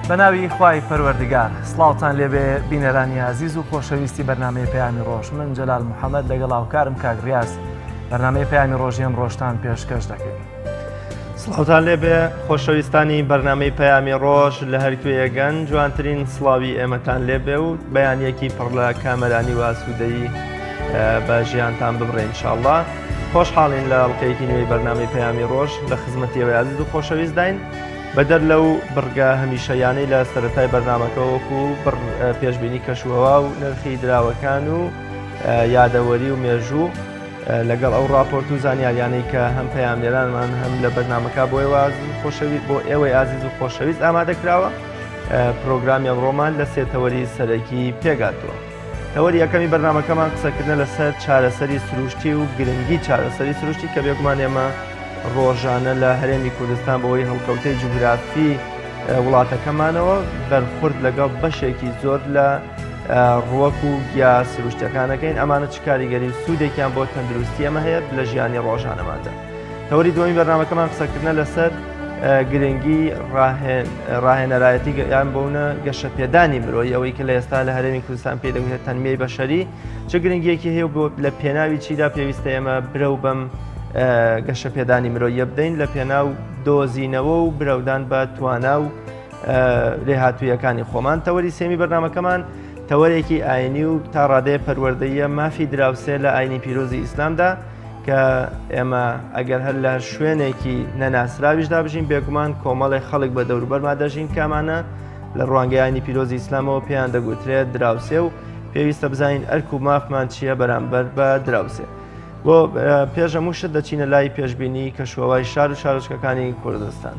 بەناوی خوای پەروەردگار سڵاوتان لێبێ بینەرانی عزیز و خۆشەویستی بەرنامەی پەیامی ڕۆژ من جەلال محەممەد لەگەڵ هاوکارم کاک ریاض بەرنامەی پەیامی ڕۆژیم ڕۆژتان پێشکەش دەکەین. سڵاوتان لێبێ خۆشەویستانی بەرنامەی پەیامی ڕۆژ لە هەرکوێیەگەن جوانترین سڵاوی ئێمەتان لێبێ و بەیانیەکی پڕ لە کامەرانی و ئاسوودەیی بە ژیانتان ببڕێ ئینشاءڵڵا. خۆشحاڵین لە ئەڵقەیەکی نوێی بەرنامەی پەیامی ڕۆژ لە خزمەتیەوەی عزیز و خۆشەویست داین بەدەر لەو بڕگە هەمیشەیانەی لە سەرەتای بەرنامەکە وەکو پێشبینی کەشوهەوا و نرخی دراوەکان و یادەوەری و مێژوو لەگەڵ ئەو راپۆرت و زانیاریانەی کە هەم پەیامنێرانمان هەم لە بەرنامەکە بۆ ئێوەی ئازیز و خۆشەویست ئامادەکراوە. پرۆگرامی ئەمڕۆمان لە سێ تەوەری سەرەکی پێگاتووە. تەوەری یەکەمی بەرنامەکەمان قسەکردن لەسەر چارەسەری سروشتی و گرنگی چارەسەری سروشتی کە بێگومان ئێمە ڕۆژانە لە هەرێمی کوردستان بەوەی هەڵکەوتەی جوگرافی وڵاتەکەمانەوە بەرخورد لەگەڵ بەشێکی زۆر لە ڕوەک و گیا سروشتەکانەکەین. ئەمانە چ کاریگەری و سوودێکیان بۆ تەندروستی ئەمە هەیە لە ژیانی ڕۆژانەماندا. تەوەری دووەمی بەرنامەکەمان قسەکردنە لەسەر گرنگی ڕاهێنەرایەتی یان بۆونە گەشەپێدانی مرۆیی ئەوەی کە لە ئێستا لە هەرێمی کوردستان پێ دەوترێت تەنمیەی بەشەری چه گرنگیەکی هەیە بۆ لە پێناوی چیدا پێویستە ئێمە برە و بەم گەشەپێدانی مرۆیە بدەین لە پێناو دۆزینەوە و برەودان بە توانا و لێهاتوویەکانی خۆمان. تەوەری سێمی بەرنامەکەمان تەوەرێکی ئاینی و تا ڕادەیە پەروەردەییە مافی دراوسێ لە ئاینی پیرۆزی ئیسلامدا کە ئێمە ئەگەر هەر لە شوێنێکی نەناسراویشدا بژین بێگومان کۆمەڵی خەڵک بە دەوروبەرما دەژین کامانە لە ڕوانگەی ئاینی پیرۆزی ئیسلامەوە پێیان دەگوترێت دراوسێ و پێویستە بزانین ئەرک و مافمان چییە بەرامبەر بە دراوسێ. بۆ پێش هەموو شت دەچینە لای پێشبینی کەشوهەوای شار و شارۆچکەکانی کوردستان.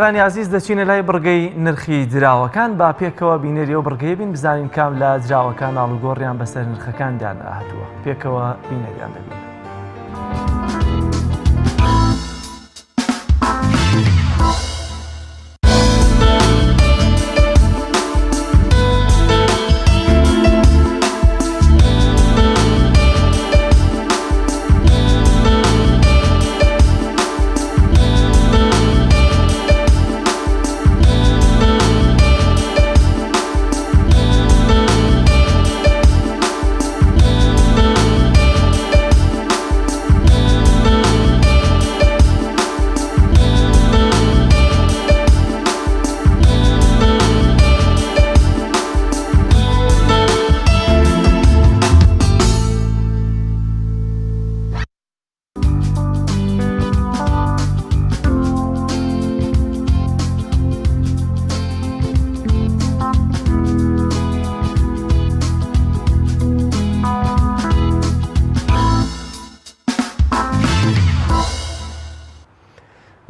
بینەرانی عزیز دەچینە لای بڕگەی نرخی دراوەکان با پێکەوە بینەریەوە بڕگەی بین بزانین کام لە دراوەکان ئاڵوگۆڕیان بەسەر نرخەکاندیان هاتووە پێکەوە بینەریان دەبین.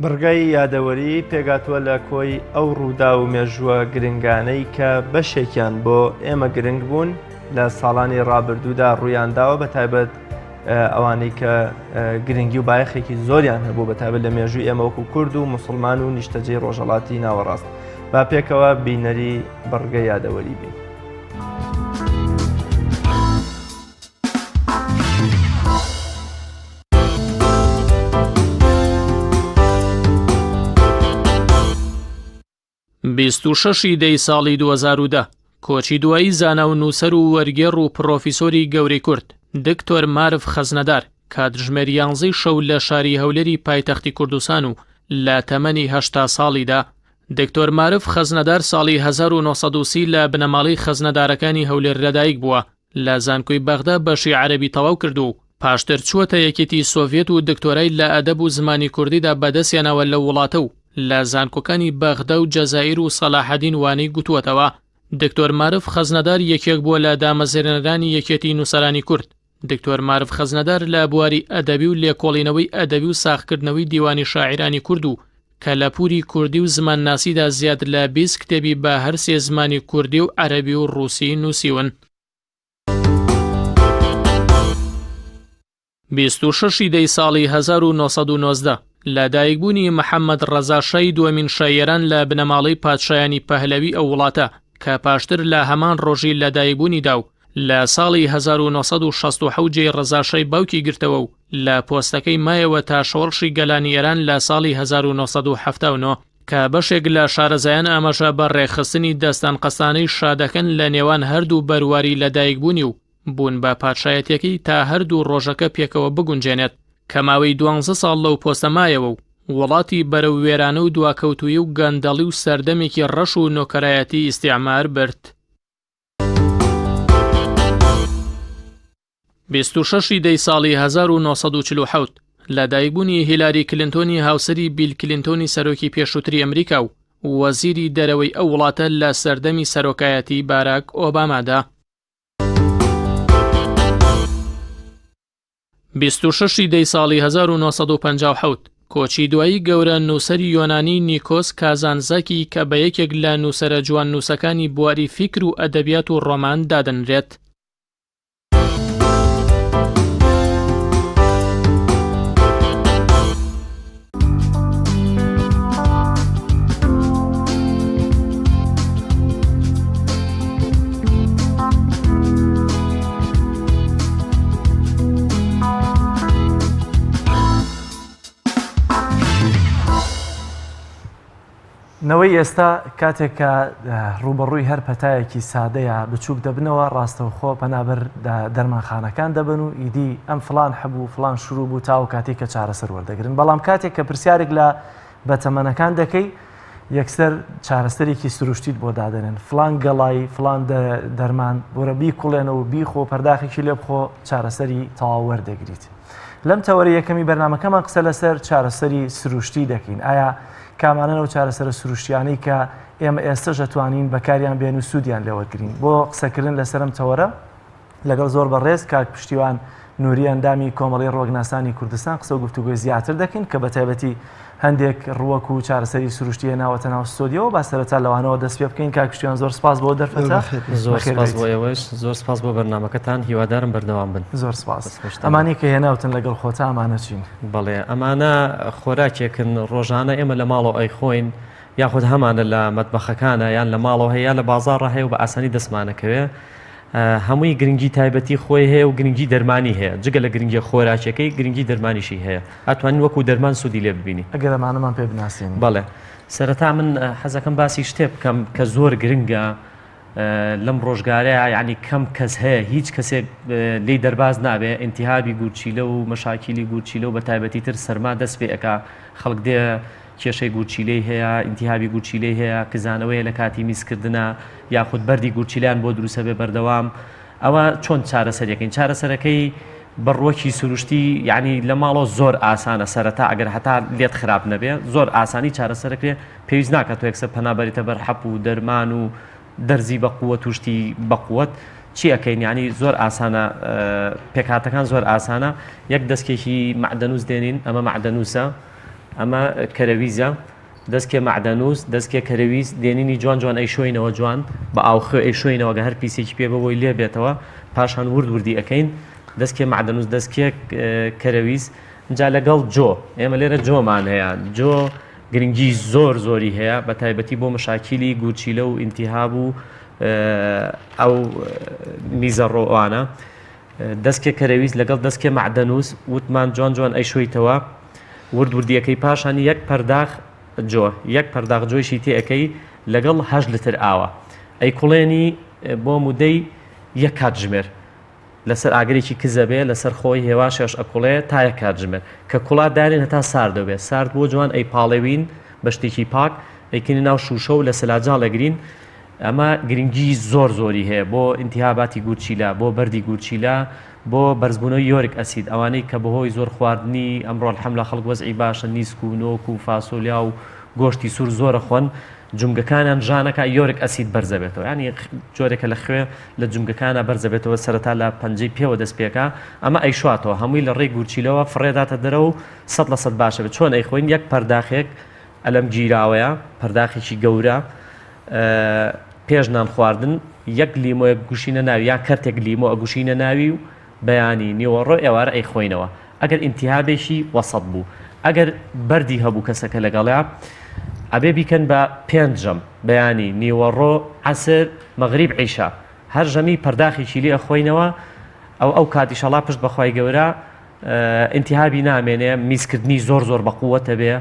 بڕگەی یادەوەری پێگاتووە لە کۆی ئەو ڕوودا و مێژووە گرنگانەی کە بەشێکیان بۆ ئێمە گرنگ بوون لە ساڵانی ڕابردوودا ڕوویانداوە بە تایبەت ئەوانەی کە گرنگی و بایەخێکی زۆریان هەبوو بەتابەت لە مێژووی ئێمە وەکو کورد و موسڵمان و نیشتەجێی ڕۆژهەڵاتی ناوەڕاست. با پێکەوە بینەری بەڕگەی یادەوەری بین. بیست و شەشی دەی ساڵی 2010 کۆچی دوایی زانا و نووسەر و وەرگێڕ و پرۆفیسۆری گەورەی کورد دکتۆر مارف خەزنەدار کاتژمێر 11 شەو لە شاری هەولێری پایتەختی کوردستان و لە تەمەنی 80 ساڵیدا. دکتۆر مارف خەزنەدار ساڵی 1930 لە بنەماڵی خەزنەدارەکانی هەولێر لەدایک بووە. لە زانکۆی بەغدا بەشی عەرەبی تەواو کرد و پاشتر چووەتە یەکێتی سۆڤێت و دکتۆرای لە ئەدەب و زمانی کوردیدا بەدەستیانەوە لە وڵاتە و لە زانکۆکانی بەغدا و جەزایر و سەلاحەدین وانەی گوتووەتەوە. دکتۆر مارف خەزنەدار یەکێک بووە لە دامەزێنەرانی یەکێتی نووسەرانی کورد. دکتۆر مارف خەزنەدار لە بواری ئەدەبی و لێکۆڵینەوەی ئەدەبی و ساختکردنەوەی دیوانی شاعیرانی کورد و کە لە پووری کوردی و زمان ناسیدا زیاد لە 20 کتێبی بە هەر سێ زمانی کوردی و عەرەبی و ڕووسی نووسیون. 26 دەی ساڵی 1990 لەدایکبوونی محەممەد ڕەزاشای دووەمین شایێران لە بنەماڵەی پادشایانی پەهلەوی ئەو وڵاتە کە پاشتر لە هەمان ڕۆژی لەدایکبوونیدا و لە ساڵی 1960 جێی ڕەزاشای باوکی گرتەوە و لە پۆستەکەی مایەوە تا شۆڕشی گەلانی ئێران لە ساڵی 1979 کە بەشێک لە شارەزایان ئاماژە بە ڕێخستنی دەستان قەستانەی شادەکەن لە نێوان هەردوو بەرواری لەدایکبوونی و بوون بە پادشایەتەکەی تا هەردوو ڕۆژەکە پێکەوە بگونجێنێت کە ماوەی 12 ساڵ لەو پۆستەمایەوە و وڵاتی بەرەو وێرانە و دواکەوتوی و گەندەڵی و سەردەمێکی ڕەش و نۆکەرایەتی ئیستیعمار برد. 26 دەی ساڵی 1947 لەدایکبوونی هیلاری کلینتۆنی هاوسەری بیل کلینتۆنی سەرۆکی پێشووتری ئەمریکا و وەزیری دەرەوەی ئەو وڵاتە لە سەردەمی سەرۆکایەتی باراک ئۆبامادا. 26 دەی ساڵی 1957 کۆچی دوایی گەورە نووسەری یۆنانی نیکۆس کازانزاکی کە بە یەکێک لە نووسەرە جوان نووسەکانی بواری فیکر و ئەدەبیات و ڕۆمان دادەنرێت. نەوەی ئێستا کاتێک کە ڕوبەڕووی هەر پەتایەکی سادەیە بچووک دەبنەوە ڕاستەوخۆ پەنابەر دەرمانخانەکان دەبن و ئیدی ئەم فلان هەبوو فلان شروع بوو تاو کاتێک کە چارەسەر وەردەگرن. بەڵام کاتێک کە پرسیارێک لە بەتەمەنەکان دەکەی یەکسەر چارەسەرێکی سروشتیت بۆ دادەنێن فلان گەڵایی فلان دەرمان بۆرە بیکوڵێنەوە بیخۆ پەرداخێکی لێ بخۆ چارەسەری تەواو وەردەگریت. لەم تەوەری یەکەمی بەرنامەکەمان قسە لەسەر چارەسەری سروشتی دەکەین. ئایا کامانە و چارەسەر سروشتیانەی کە ئێمە ئێستا دەتوانین بەکاریان بێن و سوودیان لێوەگرین بۆ قسەکردن لەسەرم تەوەرە لەگەڵ زۆر بەڕێز کاک پشتیوان نووری ئەندامی کۆمەڵی ڕۆگناسانی کوردستان قسە و گفتوگۆی زیاتر دەکەین کە بە تایبەتی هەندێک ڕووەک و چارەسەری سروشتیە ناوەتە ناو ستۆدیۆ با سەرەتا لەوانەوە دەست پێ بکەین. کاک پشتیوان زۆر سپاس بۆ دەرفەتە. زۆر سپاس بۆ ئێوەش، زۆر سپاس بۆ بەرنامەکەتان، هیوادارم بەردەوام بن. زۆر سپاس. ئەمانی کە هێناوتن لەگەڵ خۆتا ئەمانە چین؟ بەڵێ ئەمانە خۆراکێکن ڕۆژانە ئێمە لە ماڵەوە ئەیخۆین یاخود هەمانە لە مەتبەخەکانە یان لە ماڵەوە هەیە لە بازاڕە هەیە و بە ئاسانی دەستمانەکەوێ. هەمووی گرنگی تایبەتی خۆی هەیە و گرنگی دەرمانی هەیە. جگە لە گرنگی خۆراکەکەی گرنگی دەرمانیشی هەیە. ئەتوانین وەکو دەرمان سوودی لێ ببینی. ئەگەر ئەمانەمان پێ بناسیین. بەڵێ سەرەتا من حەزەکەم باسی شتێ بکەم کە زۆر گرنگە لەم ڕۆژگارەیە، یعنی کەم کەس هەیە هیچ کەسێک لێی دەرباز نابێ ئینتیهابی گورچیلە و مەشاکیلی گورچیلە و بە تایبەتی تر سەرما دەست پێ ئەکا خەڵک دێ کێشەی گورچیلەی هەیە، ئینتیهابی گورچیلەی هەیە، کزانەوەیە لە کاتی میزکردنە یاخود بەردی گورچیلیان بۆ دروستە بێ بەردەوام. ئەوە چۆن چارەسەرەکەین؟ چارەسەرەکەی بڕوەکی سروشتی یعنی لە ماڵەوە زۆر ئاسانە. سەرەتا ئەگەر هەتا لێت خراپ نەبێ زۆر ئاسانی چارەسەرەکرێ. پێویست ناکات تۆ یەکسەر پەنابەریتە بەر حەپ و دەرمان و دەرزی بە قووەت توشتی بە قووەت چی ئەەکەین؟ ینی زۆر ئاسانە، پێکهاتەکان زۆر ئاسانە. یەک دەستکێکی معدەنووس دێنین، ئەمە معدەنووسە، ئەمە کەرەویزە، دەستکێ معدەنووس، دەستکێ کەرەویز دێنینی جوان جوان ئەیشۆینەوە جوان بە ئاوخۆ ئەیشۆینەوە گە هەر پیسێکی پێ بەوەی لێ بێتەوە. پاشان وردی ئەەکەین دەستکێ معدەنووس دەستکێ کەرەویست جا لەگەڵ جۆ ئێمە لێرە جۆمان هەیە جۆ گرنگی زۆری هەیە بە تایبەتی بۆ مشاکیلی گورچیلە و ئینتیهاب و ئەو میزە ڕۆوانە دەستکێ کەرەویست لەگەڵ دەستکێ معدەنووس وتمان جوان ئەیشۆیتەوە وردیەکەی پاشانی یەک پەرداخ جۆ یەک پەرداخ جۆیشی تێەکەی لەگەڵ 8 لتر ئاوە ئەی کوڵێنی بۆ مودەی یەک کاتژمێر لەسەر ئاگرێکی کزە بێ لەسەر خۆی هێواشێش ئەکوڵێ تا یەک کاتژمێر کە کوڵات دارێن هەتا سارد دەبێت سارد بۆ جوان ئەی پاڵێوین بە شتێکی پاک ئەیکردی ناو شوشە و لە سەلاجا لەگرین ئەمە گرنگی زۆری هەیە بۆ ئینتیهاباتی گورچیلە بۆ بەردی گورچیلە بۆ بەرزبوونەوەی یۆریک ئەسید ئەوانەی کە بەهۆی زۆر خواردنی ئەمڕۆ الحەمدلە خەڵک وەزعی باشە نیسک و نۆک و فاسۆلیا و گۆشتی سوور زۆرە خۆن جومگەکانیان ژانەکە یۆریک ئەسید بەرزەبێتەوە ینی جۆرێکە لە خوێ لە جومگەکانە بەرزەبێتەوە سەرەتا لە پەنجەی پێوە دەست پێکە ئەمە ئەیشواتەوە هەمووی لە ڕێی گورچیلەوە فڕێداتە دەرەوە و 100% باشە بێت چۆن ئەیخۆین یەک پەرداخێک ئەلەم گیراوەیە پەرداخێکی گەورە پێش نان خواردن یەک لیمۆیە گوشینە ناوی یا کەرتێک لیمۆ ئەگوشینە ناوی و بەیانی نیوەڕۆ ئێوارە ئەیخۆینەوە ئەگەر ئینتیهابێکی وەسەط بوو ئەگەر بەردی هەبوو کەسەکە لەگەڵیا ئەبێ بیکەن بە 5 ژەم بەیانی نیوەڕۆ عەسر مەغریب عیشا هەر ژەمی پەرداخێکی لێ ئەخۆینەوە ئەو کاتی شەڵا پشت بەخوای گەورە ئینتیهابی نامێنێ میزکردنی زۆر بەقووەتە بێ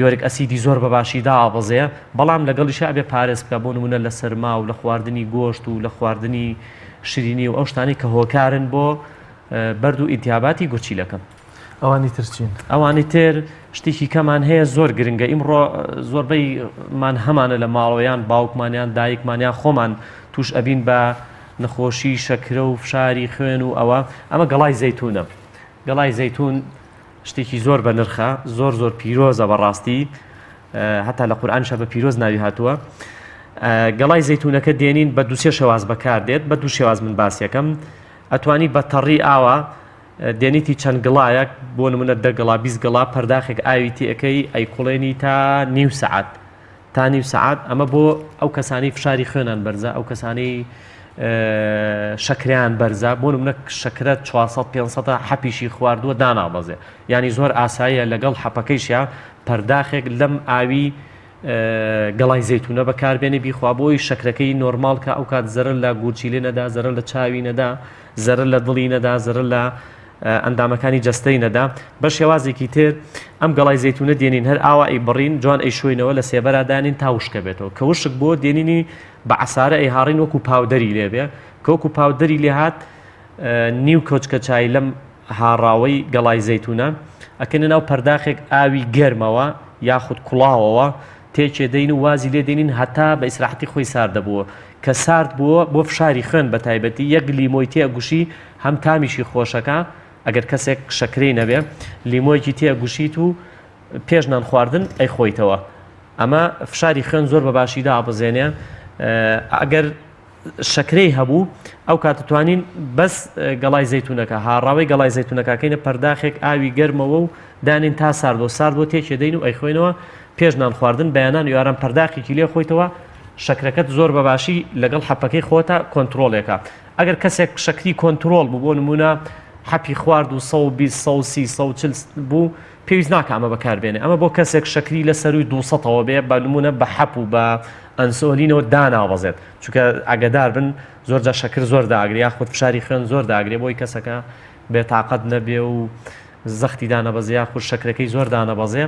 یۆریک ئەسیدی زۆر بەباشیدا ئابەزەیە بەڵام لەگەڵیشا ئەبێ پارێز بکە بۆ نمونە لە سەرما و لە خواردنی گۆشت و لە خواردنی شیرینی و ئەو شتانی کە هۆکارن بۆ بەرد و ئینتیهاباتی گورچیلەکەم ئەوانی ترچین ئەوانی تر شتێکی کەمان هەیە زۆر گرنگە ئیمڕۆ زۆربەی مان هەمانە لە ماڵەوەیان باوکمانیان دایکمانیان خۆمان توش ئەبین بە نەخۆشی شەکرە و فشاری خوێن و ئەمە گەڵای زەیتونە گەڵای زەیتون شتێکی زۆر بە نرخە زۆر پیرۆزە بەڕاستی هەتا لە قورئانیشە بە پیرۆز ناوی هاتووە گەڵای زەیتونەکە دێنین بە 2 شێواز بەکاردێت بە 2 شێواز من باسیەکەم ئەتوانی بە تەڕی ئاوە دێنیتی چەند گڵایەک بۆ نمونە 10 گڵا 20 گڵا پەرداخێک ئاوی تێەکەی ئەیکوڵێنی تا نیو سەعات ئەمە بۆ ئەو کەسانی فشاری خوێنان بەرزە ئەو کەسانی شەکریان بەرزە بۆ نمونە شەکرە 400-500 حەپیشی خواردووە دانابەزێ ینی زۆر ئاساییە لەگەڵ حەپەکەیشیا پەرداخێک لەم ئاوی گەڵای زەیتونە بەکاربێنێ بیخوا بۆی شەکرەکەی نۆرمال کە ئەو کات زەرر لە گورچیلێ نەدا زەرر لە چاوی نەدا زەرر لە دڵی نەدا زەرر لە ئەندامەکانی جەستەی نەدا بە شێوازێکی تر ئەم گەڵای زەیتونە دێنین هەر ئاوا ئەی بڕین جوان ئەی شوێنەوە لە سێبەرا دانین تا وشکە بێتەوە کە وشک بۆ دێنینی بە عەسارە ئەی هاڕین وەکو پاودەری لێبێ کە وەکو پاودەری لێ هات نیو کۆچکە چای لەم هاڕاوەی گەڵای زەیتونە ئەکەنە ناو پەرداخێک ئاوی گەرمەوە یاخود کوڵاوەوە تێکێ دەین و وازی لێ دێنین هەتا بە ئیسراحەتی خۆی ساردە بووە کە سارد بووە بۆ فشاری خوێن بە تایبەتی یەک لیمۆی تێگوشی هەم تامیشی خۆشەکە ئەگەر کەسێک شەکرەی نەبێ لیمۆیەکی تێگوشیت و پێش نان خواردن ئەیخۆیتەوە ئەمە فشاری خوێن زۆر بەباشیدا ئابزێنێ ئەگەر شەکرەی هەبوو ئەو کاتتوانین بەس گەڵای زەیتونەکە هاڕاوی گەڵای زەیتونەکەکەینە پەرداخێک ئاوی گەرمەوە و دانین تا سارد بۆ تێکێ دەین و ئەیخۆینەوە پێش نان خواردن بەیانان یاران پەرداخێکی لێ خۆیتەوە شەکرەکەت زۆر بەباشی لەگەڵ حەپەکەی خۆتە کۆنتترۆلێکە ئەگەر کەسێک شەکری کۆنتترۆل بوو بۆ نمونە حەپی خوارد و 120 بوو پێویست ناکە ئەمە بەکاربێنێ ئەمە بۆ کەسێک شەکری لە سەروی 200ەوە بێ بە نمونە بە حەپ و بە ئەنسۆلینەوە داناوەزێت چونکە ئاگدار بن زۆرجا شەکر زۆر داگری یاخود فشاری خوێن زۆر داگرێ بۆی کەسەکە بێتاقەت نەبێ و زەختی دانەبەزێ یاخود شەکرەکەی زۆر دانەبەزێ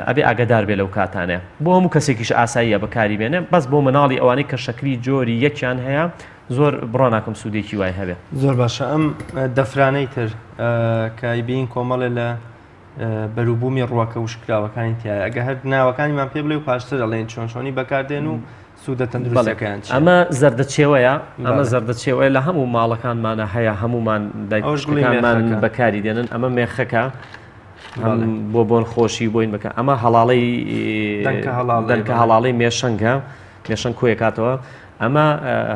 ئەبێ ئاگدار بێ لەو کاتانێ بۆ هەموو کەسێکیش ئاساییە بەکاری بێنێ بەس بۆ مناڵی ئەوانەی کە شەکری جۆری یەکیان هەیە زۆر بڕۆ ناکەم سوودێکی وای هەبێ زۆر باشە ئەم دەفرانەی تر کایبین کۆمەڵێ لە بەروبوومی ڕووەکە وشکراوەکانی تایە ئەگە هەر ناوەکانیمان پێ بڵێ و پاشتر ئەڵێن چۆنی بەکاردێن و سوودە تەندروستەکەیان ئەمە زەردەچێوەیە ئەمە زەردەچێوەیە لە هەموو ماڵەکانمانە هەیە هەمومان دایکەکانمان بەکاری دێنن ئەمە مێخەکە بۆ بۆن خۆشی بۆین بکە ئەمە هەڵاڵی دەنکە هەڵاڵی مێشەنگە مێشەنگ کۆیەکاتەوە ئەمە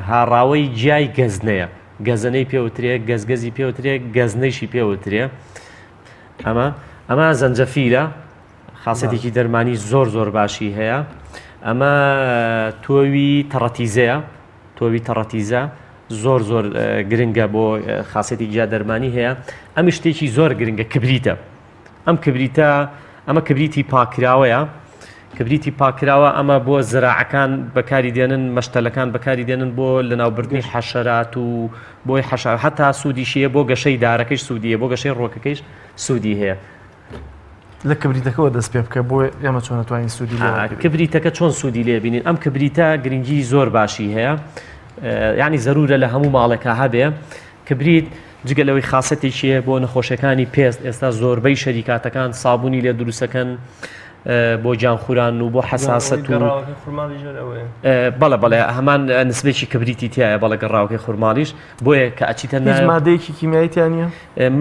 هاڕاوەی جیای گەزنەیە گەزنەی پێوترێ گەزگەزی پێوترێ گەزنەیشی پێوترێ ئەمە زەنجەفیلە خاصەتێکی دەرمانی زۆر باشی هەیە ئەمە تۆوی تەڕەتیزەیە تۆوی تەڕەتیزە زۆر زۆر گرنگە بۆ خاصێتی جیا دەرمانی هەیە ئەم شتێکی زۆر گرنگە کبریتە ئەم کبریتە ئەمە کبریتی پاکراوەیە کبریتی پاکراوە ئەمە بۆ زراعەکان بەکاری دێنن مەشتەلەکان بەکاری دێنن بۆ لەناوبردنی حەشەرات و بۆی حەشار هەتا سوودیشیە بۆ گەشەی دارەکەیش سوودیە بۆ گەشەی ڕۆکەکەیش سوودی هەیە لە کبریتەکەەوە دەست پێ بکە بۆ ئێمە چۆن ناتوانین سوودی لێ کبریتەکە چۆن سوودی لێ بینین ئەم کبریتە گرنگی زۆر باشی هەیە یعنی ضرورە لە هەموو ماڵێکە هەبێ کبریت جگەلەوەی خاصەتێکیە بۆ نەخۆشەکانی پێست ئێستا زۆربەی شەریکاتەکان سابوونی لێ دروستەکەن بۆ جانخوران و بۆ حساسەت و بەڵێ هەمان نسبێکی کبریتی تایە بەڵێ گەڕاوەکەی خورماڵیش بۆیە کە ئەچیتە مادەیەکی کیمیاییتیانە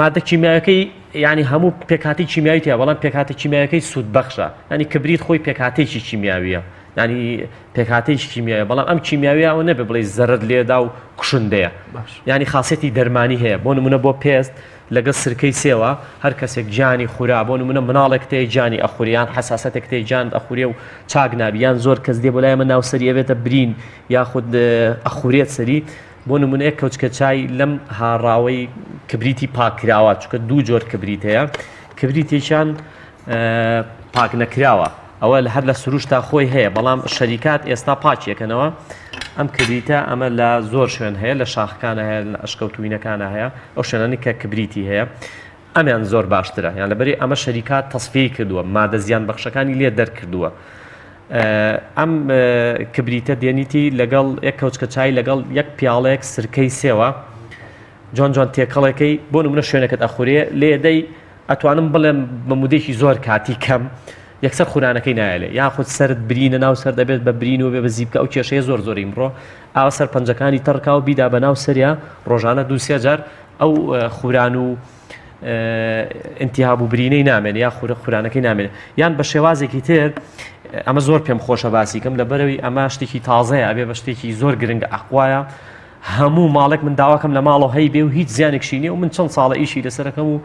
مادە کیمیایەکەی ینی هەموو پێکاتی کیمیایی تایە بەڵام پێکاتە کیمیایەکەی سوودبەخشە ینی کبریت خۆی پێکاتێکی کیمیاویە ینی پێکاتێکی کیمیایە بەڵام ئەم کیمیاویەوە نەبێ بڵێ زەرد لێدا و کوشندەیە ینی خاصێتی دەرمانی هەیە بۆ نمونە بۆ پێست لەگەڵ سرکەی سێوە هەر کەسێک جانی خورا بۆ نمونە مناڵێک تێ جانی ئەخوریان حساسەتێک تێ جان ئەخورێ و چاک نابیان زۆر کەس دێ بۆ لای من ناوسەری ئەبێتە برین یاخود ئەخورێت سەری بۆ نمونە کەوچکە چای لەم هاڕاوەی کبریتی پاکراوە چکە دوو جۆر کبریت هەیە کبریتێکیان پاک نەکراوە ئەوە هەر لە سروشتا خۆی هەیە بەڵام شەریکات ئێستا پاچیەکەنەوە ئەم کبریتە ئەمە لە زۆر شوێن هەیە لە شاخەکانە هەیە لە ئەشکەوتوینەکانە هەیە ئەو شوێنانی کە کبریتی هەیە ئەمیان زۆر باشترە یان لەبەری ئەمە شەریکات تەسفیە کردووە مادە زیان بەخشەکانی لێ دەرکردووە ئەم کبریتە دێنیتی لەگەڵ یەک کەوچکە چای لەگەڵ یەک پیاڵەیەک سرکەی سێوە جوان جوان تێکەڵەکەی بۆ نمونە شوێنەکەت ئەخورێ لێدەی ئەتوانم بڵێم بە مودێکی زۆر کاتی کەم یەکسەر خورانەکەی نایلێ یاخود سرد برینە ناو سەر دەبێت بە برین و بێ بە زیبکە ئەو کێشەیە زۆر زۆری ئیمڕۆ ئاوا سەر پەنجەکانی تەڕکا و بیدا بە ناو سەریا ڕۆژانە دووسێ جار ئەو خوران و ئینتیهاب و برینەی نامێنێ یا خورانەکەی نامێنێ یان بە شێوازێکی تر ئەمە زۆر پێم خۆشە باسیکەم لەبەرەوەی ئەمە شتێکی تازەیە ئەبێ بە شتێکی زۆر گرنگە ئەقوایە هەموو ماڵێک من داواکەم لە ماڵەوە هەی بێ و هیچ زیانێکشی نییە و من چەند ساڵە ئیشی لەسەرەکەم و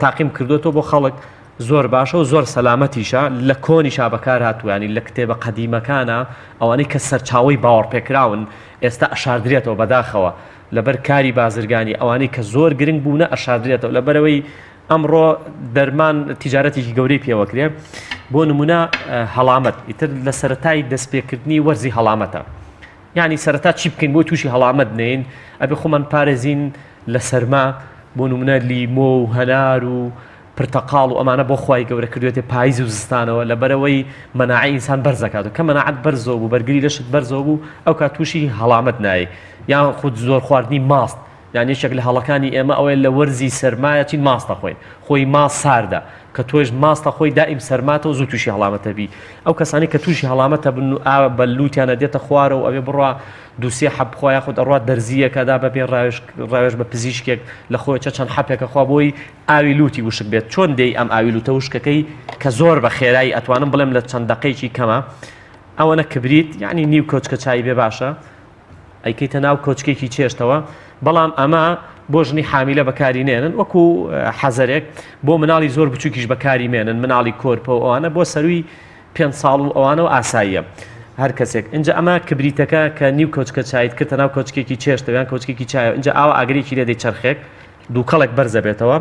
تاقیم کردوێتەوە بۆ خەڵک زۆر باشە و زۆر سەلامەتیشە لە کۆنیشا بەکار هاتووانی لە کتێبە قەدیمەکانە ئەوانەی کە سەرچاوی باوەڕپێکراون ئێستا ئەشاردرێتەوە بەداخەوە لەبەر کاری بازرگانی ئەوانەی کە زۆر گرنگ بوونە ئەشاردرێتەوە لەبەرەوەی ئەمڕۆ دەرمان تیجارەتێکی گەورەی پێوەکرێ بۆ نمونە هەڵامەت ئیتر لە سەرەتای دەستپێکردنی وەرزی هەڵامەتە یعنی سەرەتا چی بکەین بۆ تووشی هەڵامەت نین ئەبێ خۆمان پارێزین لە سەرما بۆ نمونە لیمۆ و هەنار و پرتەقاڵ و ئەمانە بۆ خوای گەورە کردوێتێ پاییز و زستانەوە لەبەرەوەی مەناعی ئینسان بەرزەکاتەوە کە مەناعەت بەرزەوە بوو بەرگری لەشت بەرزەوە بوو ئەو کات تووشی هەڵامەت نایە یان خود زۆر خواردنی ماست یان یەکێک لە هەڵەکانی ئێمە ئەوەیە لە وەرزی سەرمایە چین ماستە خۆین خۆی ماست ساردە کە تۆش ماستە خۆی دائیم سەرماتەوە زوو تووشی هەڵامەتە بی ئەو کەسانی کە تووشی هەڵامەتە بن و ئاوە بەلووتیانە دێتە خوارە و ئەوێ بڕوا دووسێ حەب خۆیان خۆت ئەڕات دەرزیەکەدا بەبێ ڕاوێژ بە پزیشکێک لە خۆی چەند حەپێکە خوا بۆی ئاوی لوتی وشک بێت چۆن دەی ئەم ئاوی لوتە وشکەکەی کە زۆر بە خێرایی ئەتوانم بڵێم لە چەند دقەیەکی کەمە ئەوەنە کبریت یعنی نیو کۆچکە چای بێ باشە ئەیکەیتە ناو کۆچکێکی چێشتەوە بەڵام ئەمە بۆ ژنی حامیلە بەکاری نێنن وەکو حەزەرێک بۆ مناڵی زۆر بچووکیش بەکاری مێنن مناڵی کۆرپە و ئەوانە بۆ سەروی 5 ساڵ و ئەوانەوە ئاساییە هەر کەسێک اینجا ئەمە کبریتەکە کە نیو کۆچکە چایت کردە ناو کۆچکێکی چێشتەوەیان کۆچکێکی چایە اینجا ئاوا ئاگرێکی لێ دەی چرخێک دووکەڵێک بەرزە بێتەوە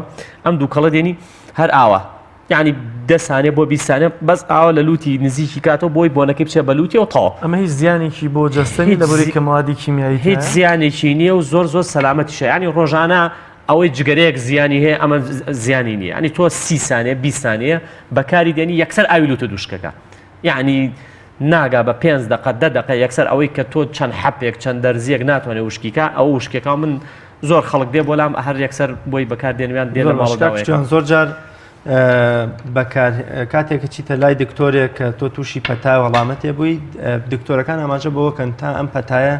ئەم دووکەڵە دێنی هەر ئاوە یعنی 10 سانێ بۆ 20 سانێ بەس ئاوا لە لوتی نزیکی کاتەوە بۆی بۆنەکەی بچێ بە لوتی و تاو ئەمە هیچ زیانێکی بۆ جەستەنی لەبەری کە موادی کیمیایی هیچ زیانێکی نییە و زۆر زۆر سەلامەتیشە یعنی ڕۆژانە ئەوەی جگەرەیەک زیانی هەیە ئەمە زیانی نییە ینی تۆ 30 سانێ 20 سانەیە بەکاری دێنی یەکسەر ئاوی لوتە دووشکەکە یعنی ناگا بە 5 دقە 10 دقە یەکسەر ئەوەی کە تۆ چەند حەپێک چەند دەرزیەک ناتوانێت وشکیکە ئەو وشکێکە من زۆر خەڵک دێ بۆ لام هەر یەکسەر بۆی بەکاردێنویان دێنە ماڵەوە زۆر جار کاتێکە چیتە لای دکتۆرێک کە تۆ تووشی پەتای وەڵامەتێ بووی دکتۆرەکان ئاماژە بۆکەن تا ئەم پەتایە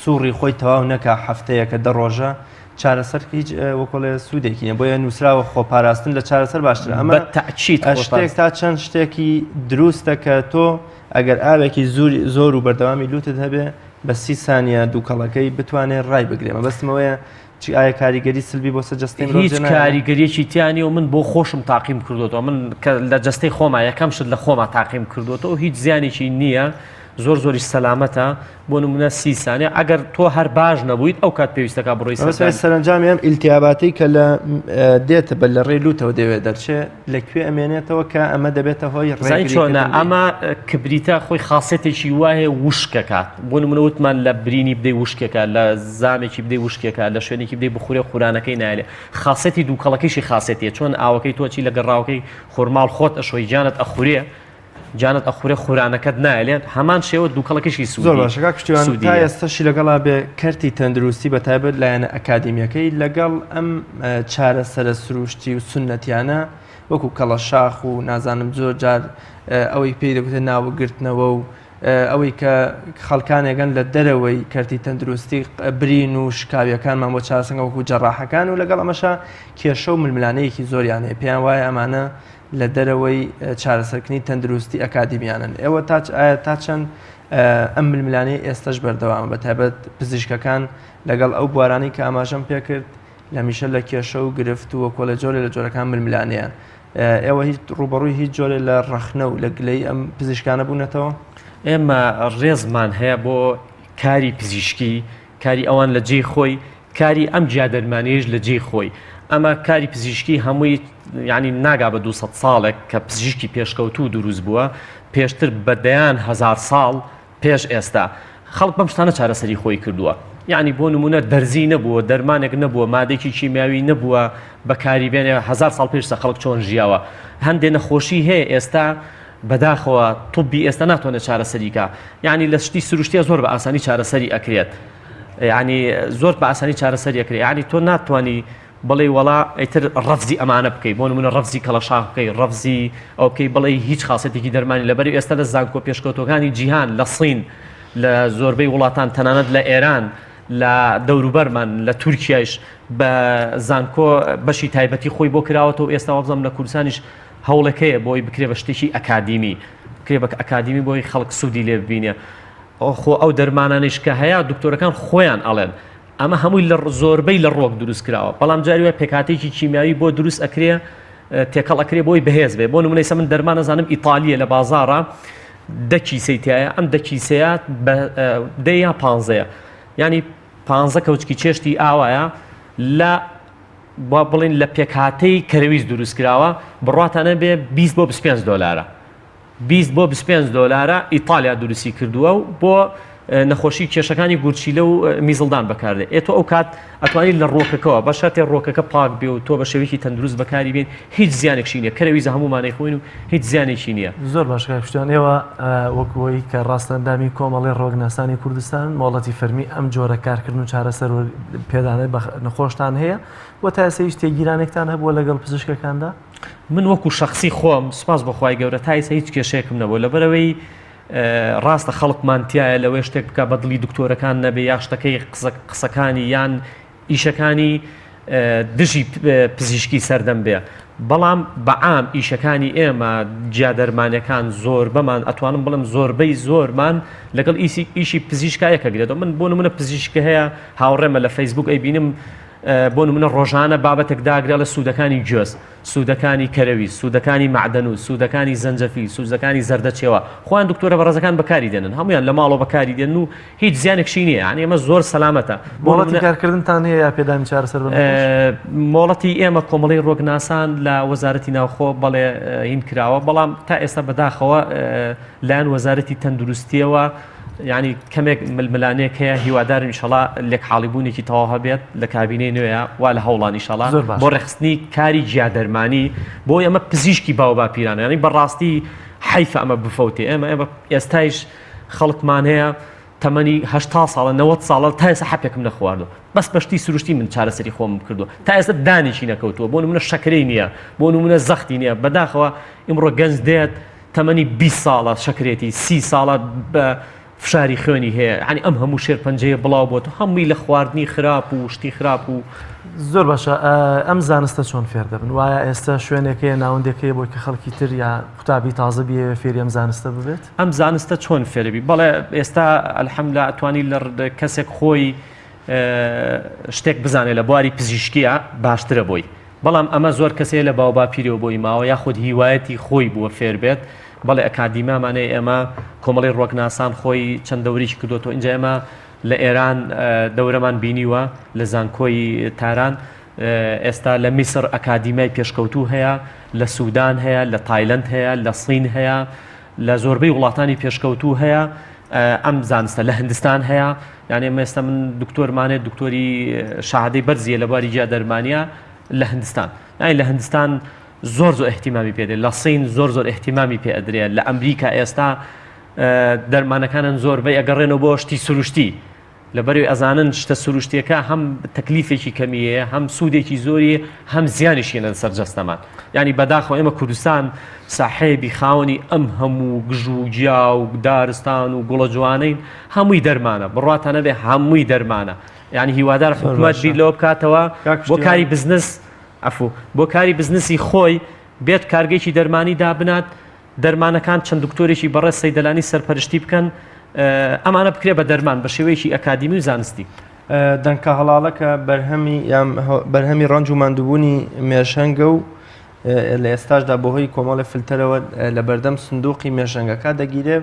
سووڕی خۆی تەواو نەکە هەفتەیەکە 10 ڕۆژە چارەسەر هیچ وەکڵێ سوودێکی نیە بۆیە نووسراوە خۆپاراستن لە چارەسەر باشترە ئەمە شتێک تا چەند شتێکی دروستە کە تۆ ئەگەر ئاوێکی زۆر و بەردەوامی لوتت هەبێ بە 30 سانیە دووکەڵەکەی بتوانێت ڕای بگرێمە بەستمەوەیە چی ئایا کاریگەری سلبی بۆ سەجەستەی هیچ کاریگەریەکی تیانی و من بۆ خۆشم تاقیم کردوەوە من لە جەستەی خۆما یەکەم شت لە خۆما تاقیم کردوەوە و هیچ زیانێکی نییە زۆری سەلامەتە بۆ نمونە 30 سانێ ئەگەر تۆ هەر باش نەبوویت ئەو کات پێویستەکە بڕۆی سەرنجامیان ئیلتیاباتی کە لە دێتە بە لە ڕێ لوتەوە دەوێت دەرچێت لەکوێ ئەمێنێتەوە کە ئەمە دەبێتە هۆی چۆنە ئەمە کبریتە خۆی خاصێتێکی وایە وشکەکات بۆ نمونە وتمان لە برینی بدەی وشکێکە لە زامێکی بدەی وشکێکە لە شوێنێکی بدەی بخورێ خورانەکەی نایلێ خاصێتی دووکەڵەکەیشی خاصێتیە چۆن ئاوەکەی تۆچی لە گەڕاوەکەی خۆرماڵ خۆت ئەشۆی جانت ئەخورێ خورانەکەت نایلێن هەمان شێوە دووکەڵەکەشی زۆر باشەکە کشتیوان تا ئێستاشی لەگەڵا بێ کەرتی تەندروستی بەتایبەت لایەنە ئەکادیمیەکەی لەگەڵ ئەم چارەسەرە سروشتی و سنەتیانە وەکو کەڵە شاخ و نازانم زۆر جار ئەوەی پێی دەگوتە ناوەگرتنەوە و ئەوەی کە خەڵکانێگەن لە دەرەوەی کەرتی تەندروستی برین و شکاویەکانمان بۆ چارەسەنگە وەکو جەڕاحەکان و لەگەڵ ئەمەشا کێشە و ململانەیەکی زۆریان هەیە پێیان وایە ئەمانە لە دەرەوەی چارەسەرکردنی تەندروستی ئەکادیمیانن ئێوە تا چەند ئەم ململانەی ئێستش بەردەوامە بەتایبەت پزیشکەکان لەگەڵ ئەو بوارانی کە ئاماژەم پێکرد لە میشە لە کێشە و گرفت و کۆلە جۆرە لە جۆرەکان ململانەیە ئێوە هیچ ڕوبەڕووی هیچ جۆرە لە ڕەخنە و لە گلەی ئەم پزیشکانە بوونەتەوە ئێمە ڕێزمان هەیە بۆ کاری پزیشکی کاری ئەوان لە جێی خۆی کاری ئەم جیادەرمانیش لە جێی خۆی ئەمە کاری پزیشکی هەمووی ینی ناگا بە 200 ساڵێک کە پزیشکی پێشکەوتوو دروست بووە پێشتر بەدەیان 1000 ساڵ پێش ئێستا خەڵک بەم شتانە چارەسەری خۆی کردووە یعنی بۆ نمونە دەرزی نەبووە دەرمانێک نەبووە مادێکی کیمیاوی نەبووە بەکاریبێنێ 1000 ساڵ پێشتە خەڵک چۆن ژیاوە هەندێک نەخۆشی هەیە ئێستا بەداخەوە توبی ئێستا ناتوانێت چارەسەریکە یعنی لە شتی سروشتیە زۆر بە ئاسانی چارەسەری ئەکرێت ینی زۆر بە ئاسانی چارەسەری ئەکرێت ینی تۆ ناتوانانی بڵێ وڵا ئەیتر ڕەفزی ئەمانە بکەیت بۆ نمونە ڕەفزی کەڵەشاخ بکەیت ڕەفزی ئەو بکەی بڵێ هیچ خاصێتێکی دەرمانی لەبەری ئێستا لە زانکۆ پێشکەوتەکانی جیهان لە سین لە زۆربەی وڵاتان تەنانەت لە ئێران لە دەوروبەرمان لە تورکیایش بە زانکۆ بەشی تایبەتی خۆی بۆ کراوەتەوە ئێستا وەبزەم لە کوردستانیش هەوڵەکەیە بۆی بکرێ بە شتێکی ئەکادیمی بکرێ بە ئەکادیمی بۆی خەڵک سوودی لێ ببینێ خۆ ئەو دەرمانانش کە هەیە دکتۆرەکان خۆیان ئەڵێن ئەمە هەمووی لە زۆربەی لە ڕۆک دروست کراوە بەڵام جاری وای پێکاتێکی کیمیاوی بۆ دروست ئەکرێ تێکەڵ ئەکرێ بۆی بەهێز بێ بۆ نمونەی من دەرمان نەزانم ئیتالیە لە بازاڕە دەکیسەیتایە ئەم دەکیسەیە دە یا 15 ینی 15 کەوچکی چێشتی ئاوایە لە با بڵین لە پێکهاتەی کەرەویست دروست کراوە بڕاتانە بێ 20 بۆ 25 دلارە 20 بۆ 25 دلارە ئیتالیا دروستی کردووە و بۆ نەخۆشی کێشەکانی گورچیلە و میزڵدان بەکاردێ ئێتۆ ئەو کات ئەتوانیت لە ڕۆکەکەەوە بە شاتێ ڕۆکەکە پاک بێ و تۆ بە شێوەیەکی تەندروست بەکاری بێن هیچ زیانێکی نییە کەرەویزە هەمومانەی خۆین و هیچ زیانێکی نییە زۆر باشکە پشتیان ئێوە وەکوەوەی کە ڕاستەندامی کۆمەڵی ڕۆگناسانی کوردستان مۆڵەتی فەرمی ئەم جۆرە کارکردن و چارەسەر پێدانەی نەخۆشتان هەیە بۆ تا ئێستا هیچ تێگیرانێکتان هەبووە لەگەڵ پزیشکەکاندا من وەکو شخصی خۆم سوپاس بەخوای گەورە تا ئێستا هیچ کێشەیەکم نەبووە لەبەرەوەی ڕاستە خەڵکمانتیایە لەوەی شتێک بکە بەدڵی دکتۆرەکان نەبێ یا شتەکەی قسەکانی یان ئیشەکانی دژی پزیشکی سەردەم بێ بەڵام بەعام ئیشەکانی ئێمە جیادەرمانەکان زۆر بەمان ئەتوانم بڵم زۆربەی زۆرمان لەگەڵ ئیشی پزیشکایەکە گرێتەوە من بۆ نمونە پزیشکە هەیە هاوڕێمە لە فەیسبوک ئەیبینم بۆ نمونە ڕۆژانە بابەتێک داگرا لە سوودەکانی گوێز سوودەکانی کەرەویست سوودەکانی معدەن و سوودەکانی زەنجەفیل سوودەکانی زەردەچێوە خۆیان دکتۆرە بەڕێزەکان بەکاری دێنن هەمویان لە ماڵەوە بەکاری دێن و هیچ زیانێکشی نییە یعنی ئەمە زۆر سەلامەتە مۆڵەتی کارکردنتان هەیە یا پێدامی چارەسەر مۆڵەتی ئێمە کۆمەڵی ڕۆگناسان لە وەزارەتی ناوخۆ بەڵێ هین کراوە بەڵام تا ئێستا بەداخەوە لایەن وەزارەتی تەندروستیەوە یعنی کەمێک ململانێک هەیە هیوادارم ئینشەڵا لێک حاڵیبوونێکی تەواو هەبێت لە کابینەی نوێیە وا لە هەوڵان ئینشەڵا بۆ ڕێخستنی کاری جیادەرمانی بۆ ئەمە پزیشکی باو باپیرانە ینی بەڕاستی حیفە ئەمە بفەوتێ ئێمە ئێستایش خەڵکمان هەیە تەمەنی 80 ساڵە 90 ساڵە تا ئێستا حەپێکم نەخواردو بەس بەشتی سروشتی من چارەسەری خۆم کردو تا ئێستا دانێکی نەکەوتووە بۆ نمونە شەکرەی نییە بۆ نمونە زەختی نییە بەداخەوە ئیمڕۆ گەنج دێت تەمەنی 20 ساڵە شەکرێتی 30 ساڵە بە فشاری خوێنی هەیە ینی ئەم هەموو شێرپەنجەیە بڵاو بۆت هەمووی لە خواردنی خراپ و شتی خراپ و زۆر باشە ئەم زانستە چۆن فێر دەبن وایە ئێستا شوێنێکەیە ناوەندێکەیە بۆی کە خەڵکی تر یا قوتابی تازە بیە فێری ئەم زانستە ببێت ئەم زانستە چۆن فێربی بەڵێ ئێستا ئەلحەمدولیلا ئەتوانی لە کەسێک خۆی شتێک بزانێت لە بواری پزیشکیە باشترە بۆی بەڵام ئەمە زۆر کەسەیە لە باوباپیرەوە بۆی ماوە یاخود هیوایەتی خۆی بووە فێر بێت بەڵێ ئەکادیمامانەیە ئێمە کۆمەڵی ڕوەکناسان خۆی چەند دەوریش کردوەوە اینجا ئێمە لە ئێران دەورەمان بینیوە لە زانکۆی تاران ئێستا لە میسر ئەکادیمیای پێشکەوتوو هەیە لە سوودان هەیە لە تایلند هەیە لە سین هەیە لە زۆربەی وڵاتانی پێشکەوتوو هەیە ئەم زانستە لە هندستان هەیە یعنی ئێستا من دکتۆرمانێت دکتۆری شاهدەی بەرزیە لە باری جیا دەرمانیا لە هندستان یعنی لە هندستان زۆر احتیمامی پێدرێت لە سین زۆر احتیمامی پێ ئەدرێت لە ئەمریکا ئێستا دەرمانەکانن زۆربەی ئەگەڕێنەوە بۆ شتی سروشتی لەبەروی ئەزانن شتە سروشتیەکە هەم تەکلیفێکی کەمیەیە هەم سوودێکی زۆری هەم زیانیشێنن سەرجەستەمان یعنی بەداخەوە ئێمە کوردستان ساحێبی خاوەنی ئەم هەموو گژ و گیا و دارستان و گوڵە جوانەین هەمووی دەرمانە بڕاتە نەبێ هەمووی دەرمانە یعنی هیوادار حکوومەت بیر لەوە بکاتەوە بۆ کاری بزنس بۆ کاری بزنسی خۆی بێت کارگەیەکی دەرمانی دابنات دەرمانەکان چەند دکتۆرێکی بەڕێز سەیدەلانی سەرپەرشتی بکەن ئەمانە بکرێ بە دەرمان بە شێوەیەکی ئەکادیمی و زانستی دەنکە هەڵاڵەکە بەرهەمی ڕەنج و ماندووبوونی مێشەنگە و لە ئێستاشدا بەهۆی کۆمەڵی فلتەرەوە لە بەردەم سندوقی مێشەنگەکە دەگیرێ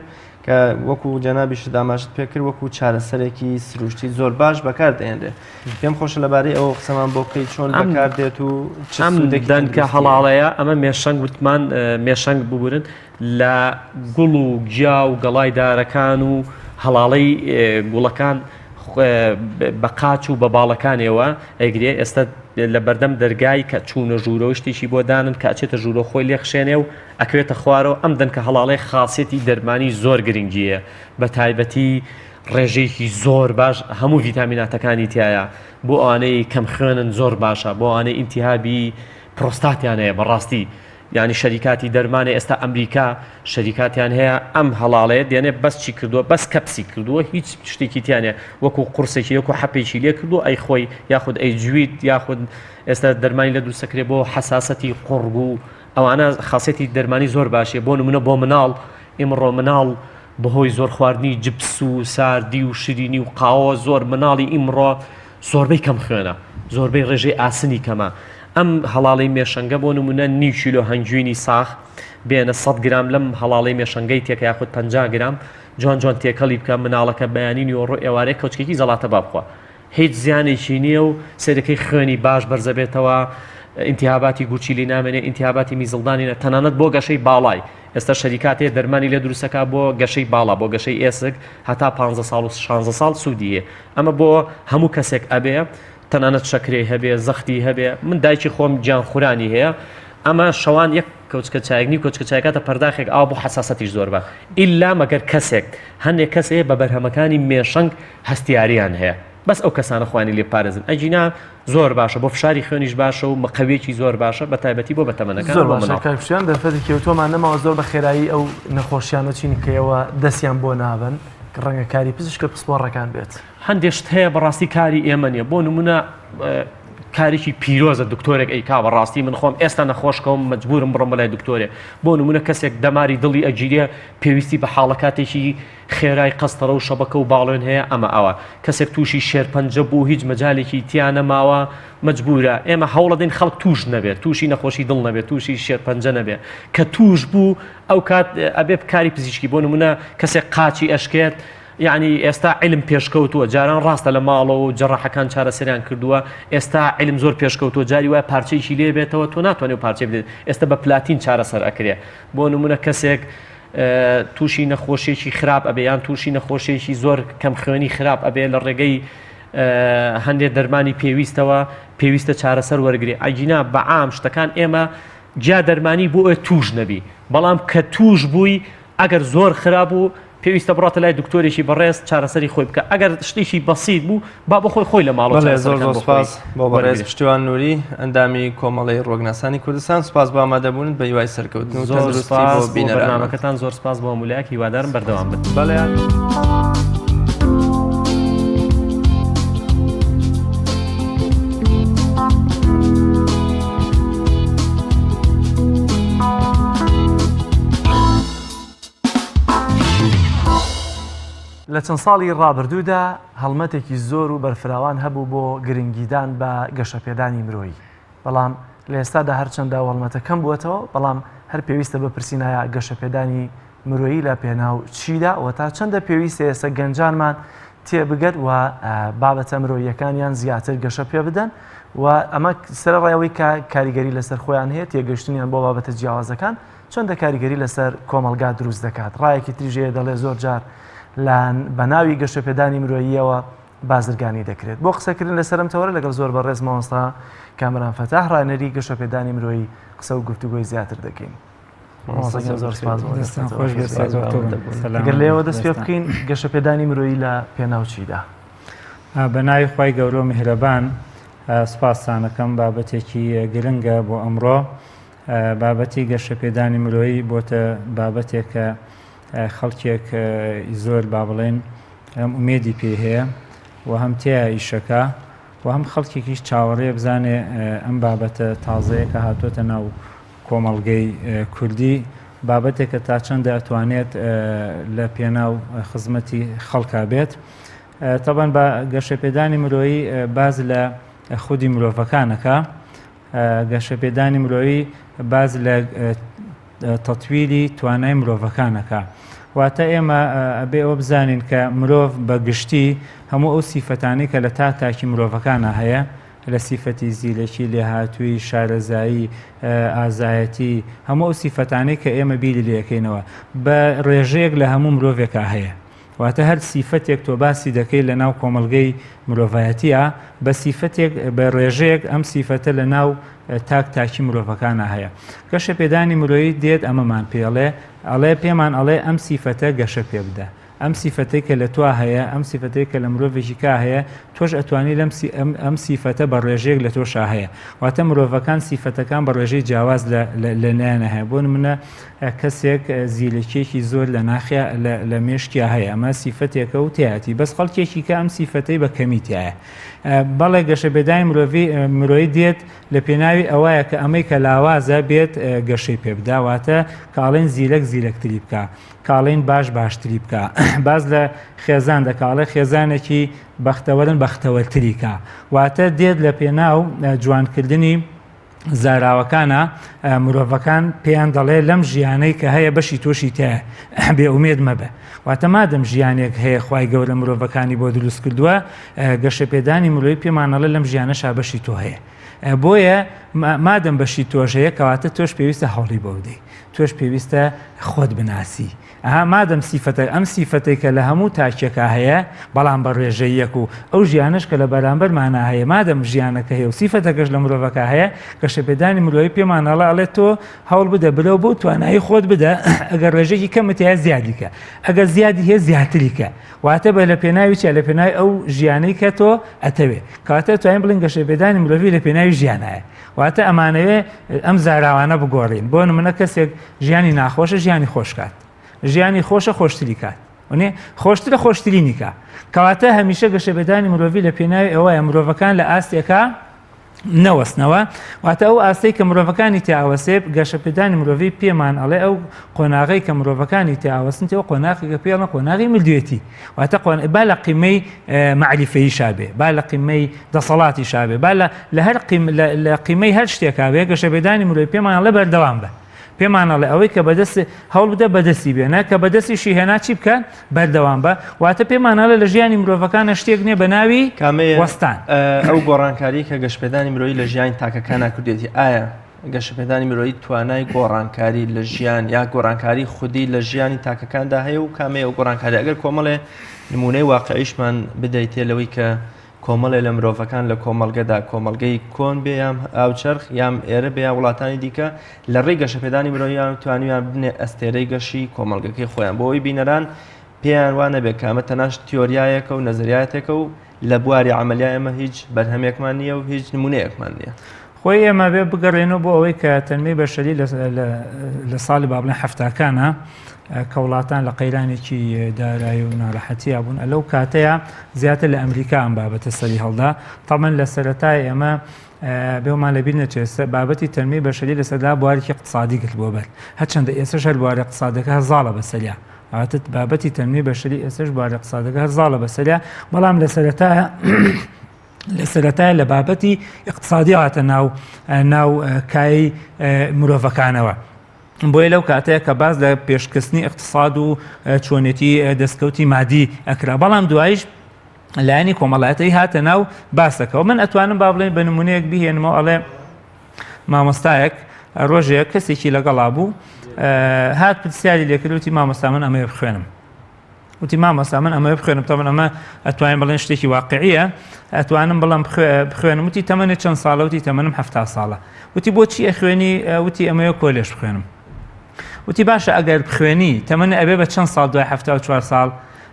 کە وەکو جەنابیش داماشت پێکرد وەکو چارەسەرێکی سروشتی زۆر باش بەکاردێنرێ پێم خۆشە لەبارەی ئەوە قسەمان بۆ بکەیت چۆن بەکاردێت و دەنکە هەڵاڵەیە ئەمە مێشەنگ وتمان مێشەنگ ببورن لە گوڵ و گیا و گەڵای دارەکان و هەڵاڵەی گوڵەکان بە قاچ و بە باڵەکانەوە ئەیگرێ ئێستا لە بەردەم دەرگای کە چوونە ژوورەوە شتێکی بۆ دانن کاچێتە ژوورە خۆی لێ خشێنێ و ئەکرێتە خوارەوە ئەم دەنکە هەڵاڵەی خاصێتی دەرمانی زۆر گرنگیە بە تایبەتی ڕێژەیەکی زۆر باش هەموو ڤیتامیناتەکانی تایە بۆ ئەوانەی کەم خوێنن زۆر باشە بۆ ئەوانەی ئینتیهابی پرۆستاتیان هەیە بەڕاستی یعنی شەریکاتی دەرمانی ئێستا ئەمریکا شەریکاتیان هەیە ئەم هەڵاڵەیە دێنێ بەس چی کردووە بەس کەپسی کردووە هیچ شتێکی تیانێ وەکو قورسێکی وەکو حەپێکی لێ کردو ئەی خۆی یاخود ئەی جوید یاخود ئێستا دەرمانی لە دووسەکرێ بۆ حساسەتی قوڕگ و ئەوانە خاصێتی دەرمانی زۆر باشێ بۆ نمونە بۆ مناڵ ئێمڕۆ مناڵ بەهۆی زۆر خواردنی جبس و ساردی و شیرینی و قاوە زۆر مناڵی ئیمڕۆ زۆربەی کەم خوێنە زۆربەی ڕێژەی ئاسنی کەمە ئەم هەڵاڵی مێشەنگە بۆ نمونە نیو کیلۆ هەنگوینی ساخ بێنە 100 گرام لەم هەڵاڵی مێشەنگەی تێکە یاخود 50 گرام جوان جوان تێکەڵی بکە مناڵەکە بەیانی نیوەڕۆ ئێوارەیە کەوچکێکی زەڵاتە بابخوا هیچ زیانێکی نییە و سەرەکەی خوێنی باش بەرزەبێتەوە ئینتیهاباتی گوچی لی نامێنێ ئینتیهاباتی میزڵدانی تەنانەت بۆ گەشەی باڵای ئێستا شەریکاتێ دەرمانی لێ دروستەکە بۆ گەشەی باڵا بۆ گەشەی ئێسک هەتا 15 ساڵ و 16 ساڵ سوودیە ئەمە بۆ هەموو کەسێک ئەبێ تەنانەت شەکرێ هەبێ زەختی هەبێ من دایکی خۆم گیانخورانی هەیە ئەمە شەوان یەک کەوچکە چایەکنی کۆچکە چایکاتە پەرداخێک ئاو بۆ حساسەتیش زۆر بە ئیلا مەگەر کەسێک هەندێک کەسێ بە بەرهەمەکانی مێشەنگ هەستیاریان هەیە بەس ئەو کەسانە خوانی لێ پارێزن ئەجینا زۆر باشە بۆ فشاری خوێنیش باشە و مەقەوێکی زۆر باشە بە تایبەتی بۆ بەتەمەنەکان زۆر باشە کاکوشیان دەرفەتی کەوتۆمان نەماوە زۆر بە خێرایی ئەو نەخۆشیانە چینکەیەوە دەستیان بۆ نابن ڕەنگە کاری پزیشکە پسپۆڕەکان بێت هەندێک شت هەیە بەڕاستی کاری ئێمە نیە بۆ نمونە کارێکی پیرۆزە دکتۆرێک ئەیکا بەڕاستی من خۆم ئێستا نەخۆشکەم مەجبورم بڕۆم بەلای دکتۆرێ بۆ نمونە کەسێک دەماری دڵی ئەگیرێ پێویستی بە حاڵەکاتێکی خێرای قەستەرە و شەبەکە و باڵێن هەیە ئەمە ئەوە کەسێک تووشی شێرپەنجە بوو هیچ مەجالێکی تیانە ماوە مەجبورە ئێمە هەوڵە دەین خەڵک توش نەبێت تووشی نەخۆشی دڵ نەبێت تووشی شێرپەنجە نەبێت کە توش بوو ئەو کات ئەبێ کاری پزیشکی بۆ نمونە کەسێک قاچی ئەشکێت یعنی ئێستا علم پێشکەوتووە جاران ڕاستە لە ماڵەوە و جەڕەحەکان چارەسەریان کردووە ئێستا علم زۆر پێشکەوتووە جاری وایە پارچەیەکی لێ بێتەوە تۆ ناتوانێت پارچە بدێت ئێستا بە پلاتین چارەسەر ئەکرێ بۆ نمونە کەسێک تووشی نەخۆشیێکی خراپ ئەبێ یان تووشی نەخۆشیێکی زۆر کەم خوێنی خراپ ئەبێ لە ڕێگەی هەندێک دەرمانی پێویستە چارەسەر وەرگێ ئەجینا بەعام شتەکان ئێمە جا دەرمانی بۆ ئەوێ توش نەبی بەڵام کە توش بووی ئەگەر زۆر خراپ بوو پێویستە بڕاتە لای دکتۆرێکی بەڕێز چارەسەری خۆی بکە ئەگەر شتێکی بەسیط بوو با بە خۆی لە ماڵ زۆر سپاس بۆ بەڕێز پشتیوان نووری ئەندامی کۆمەڵی ڕۆگناسانی کوردستان سپاس بۆ ئامادەبوون بە هیوای سەرکەوتن و تەندروستی بۆ بینەرانەکەتان زۆر سپاس بۆ مولایەک هیوادارم بەردەوام بن بەڵێ لە چەند ساڵی ڕابردوودا هەڵمەتێکی زۆر و بەرفراوان هەبوو بۆ گرنگیدان بە گەشەپێدانی مرۆیی بەڵام لە ئێستادا هەرچەندە هەڵمەتە کەم بووەتەوە بەڵام هەر پێویستە بە پرسیینایە گەشەپێدانی مرۆیی لە پێناو چیدا و تا چەندە پێویستە ئێستا گەنجانمان تێبگەت و بابەتە مرۆییەکانیان زیاتر گەشە پێ بدەن و ئەمە سەرڕێەوەی کاریگەری لەسەر خۆیان هەیە تێگەشتنیان بۆ بابەتە جیاوازەکان چەندە کاریگەری لەسەر کۆمەلگا دروست دەکات. ڕایەکی تریژەیە دەڵێ زۆر جار بە ناوی گەشەپێدانی مرۆییەوە بازرگانی دەکرێت. بۆ قسەکردن لەسەرم تەوەرە لەگەڵ زۆر بەڕێز مامۆستا کامران فەتاح ڕانەری گەشەپێدانی مرۆیی قسە و گفتوگۆی زیاتر دەکەین. زۆر سپاس گەر لێەوە دەست پێ بکەین گەشەپێدانی مرۆیی لە پێناوچیدا. بە ناوی خوای گەورە و میهرەبان سپاسانەکەم بابەتێکی گرنگە بۆ ئەمڕۆ. بابەتی گەشەپێدانی مرۆیی بۆتە بابەتێک کە خەڵکێک زۆر با بڵێن هەم ئومێدی پێ هەیە و هەم تێە ئیشەکە و هەم خەڵکێکیش چاوەڕێ بزانێ ئەم بابەتە تازەیە کە هاتوۆتە ناو کۆمەڵگەی کوردی بابەتێکە تا چەندە ئەتوانێت لە پێناو خزمەتی خەڵکا بێت. تەبەن بە گەشەپێدانی مرۆیی باز لە خودی مرۆڤەکانەکە گەشەپێدانی مرۆیی باز لە تەتویری توانای مرۆڤەکانەکە. واتە ئێمە ئەبێ ئەوە بزانین کە مرۆڤ بە گشتی هەموو ئەو سیفەتانی کە لە تاکی مرۆڤەکانە هەیە لە سیفەتی زیلەکی لێهاتووی شارەزایی ئازایەتی هەموو ئەو سیفەتانی کە ئێمە بیری لێەکەینەوە بە ڕێژەیەک لە هەموو مرۆڤێکە هەیە. واتە هەر سیفەتێک تۆ باسی دەکەی لە ناو کۆمەڵگەی مرۆڤایەتیە بە سیفەتێک بە ڕێژەیەک ئەم سیفەتە لە ناو تاکی مرۆڤەکانە هەیە. گەشەپێدانی مرۆیی دێت ئەمەمان پێڵێ ئەڵێ پێمان ئەڵێ ئەم سیفەتە گەشە پێ بدە. ئەم سیفەتەی کە لە تۆ هەیە ئەم سیفەتەی کە لە مرۆڤێکی کا هەیە تۆش ئەتوانی ئەم سیفەتە بە ڕێژەیەک لە تۆشا هەیە. واتە مرۆڤەکان سیفەتەکان بە ڕێژەی جیاواز لە نایانە هەیە. بۆ نمونە کەسێک زیلەکێکی زۆر لە ناخیا لە مێشکیا هەیە ئەمە سیفەتێکە و تایەتی بەس خەڵکێکی کە ئەم سیفەتەی بە کەمیتیایە. بەڵێ گەشەپێدانی مرۆیی دێت لە پێناوی ئەوەیە کە ئەمەی کە لاوازە بێت گەشەی پێ بداواتە کاڵێن زیلەکتری بکە کاڵین باشتری بکە. باز لە خێزان دەکاڵێ خێزانێکی بەختەوەرن بەختەوەرتریکە. واتە دێت لە پێناو جوانکردنی زاراوەکانە مرۆڤەکان پێیان دەڵێ لەم ژیانەی کە هەیە بەشی تۆشی تایە بێ ئومێد مەبە. واتە مادەم ژیانێک هەیە خوای گەورە مرۆڤەکانی بۆ دروست کردووە گەشەپێدانی مرۆیی پێمانەڵێ لەم ژیانەشا بەشی تۆ هەیە. بۆیە مادەم بەشی تۆژەیە کەواتە تۆش پێویستە هەوڵی بۆ بدەیت تۆش پێویستە خۆت بناسی. مادەم سیفەتە ئەم سیفەتێک کە لە هەموو تاکێکە هەیە بەڵام بە ڕێژەیەک و ئەو ژیانش کە لە بەرامبەرمانە هەیە مادەم ژیانەکە هەیە و سیفەتەکەش لە مرۆڤەکە هەیە گەشەپێدانی مرۆیی پێمانەڵە ئەڵێت تۆ هەوڵ بدە برەوە بۆ توانایی خۆت بدە ئەگەر ڕێژێکی کەمت هەیە زیادیکە ئەگەر زیادی هەیە زیاتریکە. واتە بە لە پێناوی چە لە پێناوی ئەو ژیانەی کە تۆ ئەتەوێ کاتە توانین بڵین گەشەپێدانی مرۆڤی لە پێناوی ژیانایە. واتە ئەمانەوێ ئەم زاراوانە بگۆڕین. بۆ نمونە کەسێک ژیانی ناخۆشە ژیانی خۆشکات ژیانی خۆشە خۆشتری کات وانێ خۆشترە خۆشترینی کە کەواتە هەمیشە گەشەپێدانی مرۆڤی لە پێناوی ئەوەیە مرۆڤەکان لە ئاستێکە نەوەستنەوە. واتە ئەو ئاستەی کە مرۆڤەکانی تیاوەسێ گەشەپێدانی مرۆڤی پێمان ئەڵێ ئەو قۆناغی کە مرۆڤەکانی تیاوەستن ئەو قۆناغێکە پێڵە قۆناغی ملدوێتی. واتە با لە قیمەی معریفەیی شابێ با لە قیمەی دەسەڵاتی شابێ با لە هەر لە قیمەی هەر شتێکا بێ گەشەپێدانی مرۆڤی پێمان ئەڵێ بەردەوام بە پێمانەڵێ ئەوەی کە بەدەست هەوڵ بدە بەدەستی بێنە کە بەدەستیشی هێنا چی بکەن بەردەوام بە. واتە پێمانەڵێ لە ژیانی مرۆڤەکانە شتێک نییە بە ناوی وەستان. ئەو گۆڕانکاری کە گەشەپێدانی مرۆیی لە ژیانی تاکەکانە کردێتی ئایا گەشەپێدانی مرۆیی توانای گۆڕانکاری لە ژیان یا گۆڕانکاری خودی لە ژیانی تاکەکاندا هەیە و کامێ ئەو گۆڕانکاری ئەگەر کۆمەڵێ نمونەی واقعیشمان بدەیتێ لەوەی کە کۆمەڵێ لە مرۆڤەکان لە کۆمەڵگەدا کۆمەڵگەی کۆن بێ یام ئاوچەرخ یام ئێرە بێ وڵاتانی دیکە لە ڕێی گەشەپێدانی مرۆیان توانیان بنێ ئەستێرەی گەشی کۆمەڵگەکەی خۆیان بۆەوەی بینەران پێیان وانە بێ کامە تەناش تیۆریایەکە و نەزریاتێکە و لە بواری عملیای ئەمە هیچ بەرهەمێکمان نییە و هیچ نمونەیەکمان نییە. خۆی ئێمە بێ بگەڕێنەوە بۆ ئەوەی کە تەنمەی بەشەری لە ساڵی با بڵێن حەفتاکانە کە وڵاتان لە قەیرانێکی دارایی و ناڕەحەتیە بوون لەو کاتەیە زیاتر لە ئەمریکا ئەم بابەتە سەری هەڵدا. تەمەن لە سەرەتای ئێمە بێومان لەبیر نەچێت بابەتی تەنمەی بەشەری لەسەردا بوارێکی اقتصادی کرد بۆ بەر هەرچەندە ئێستا هەر بواری اقتصادەکە هەزاڵە بەسەریا ئەواتە بابەتی تەنمەی بەشەری ئێستاش بواری اقتصادەکە هەزاڵە بەسەریا بەڵام لە سەرەتایە لە بابەتی اقتصادی هاتە ناو کای مرۆڤەکانەوە. بۆیە لەو کاتەیە کە باز لە پێشکەستنی اقتصاد و چۆنێتی دەستکەوتی مادی ئەکرا بەڵام دوایش لایەنی کۆمەڵایەتی هاتە ناو باسەکەەوە من ئەتوانم با بڵێن بە نمونەیەک بهێنمەوە ئەڵێ مامۆستایەک ڕۆژێک کەسێکی لەگەڵا بوو هات پرسیاری لێکرد وتی مامۆستا من ئەمەیە بخوێنم وتی مامۆستا من ئەمەیە بخوێنم تەمەن ئەمە ئەتوانین بڵێن شتێکی واقعیە ئەتوانم بڵام بخوێنم وتی تەمەنێ چەند ساڵە وتی تەمەنم 70 ساڵە وتی بۆچی ئەخوێنی وتی ئەمەیە کۆلێژ بخوێنم وتی باشە ئەگەر بخوێنی تەمەنە ئەبێ بە چەند ساڵ دوای 74 ساڵ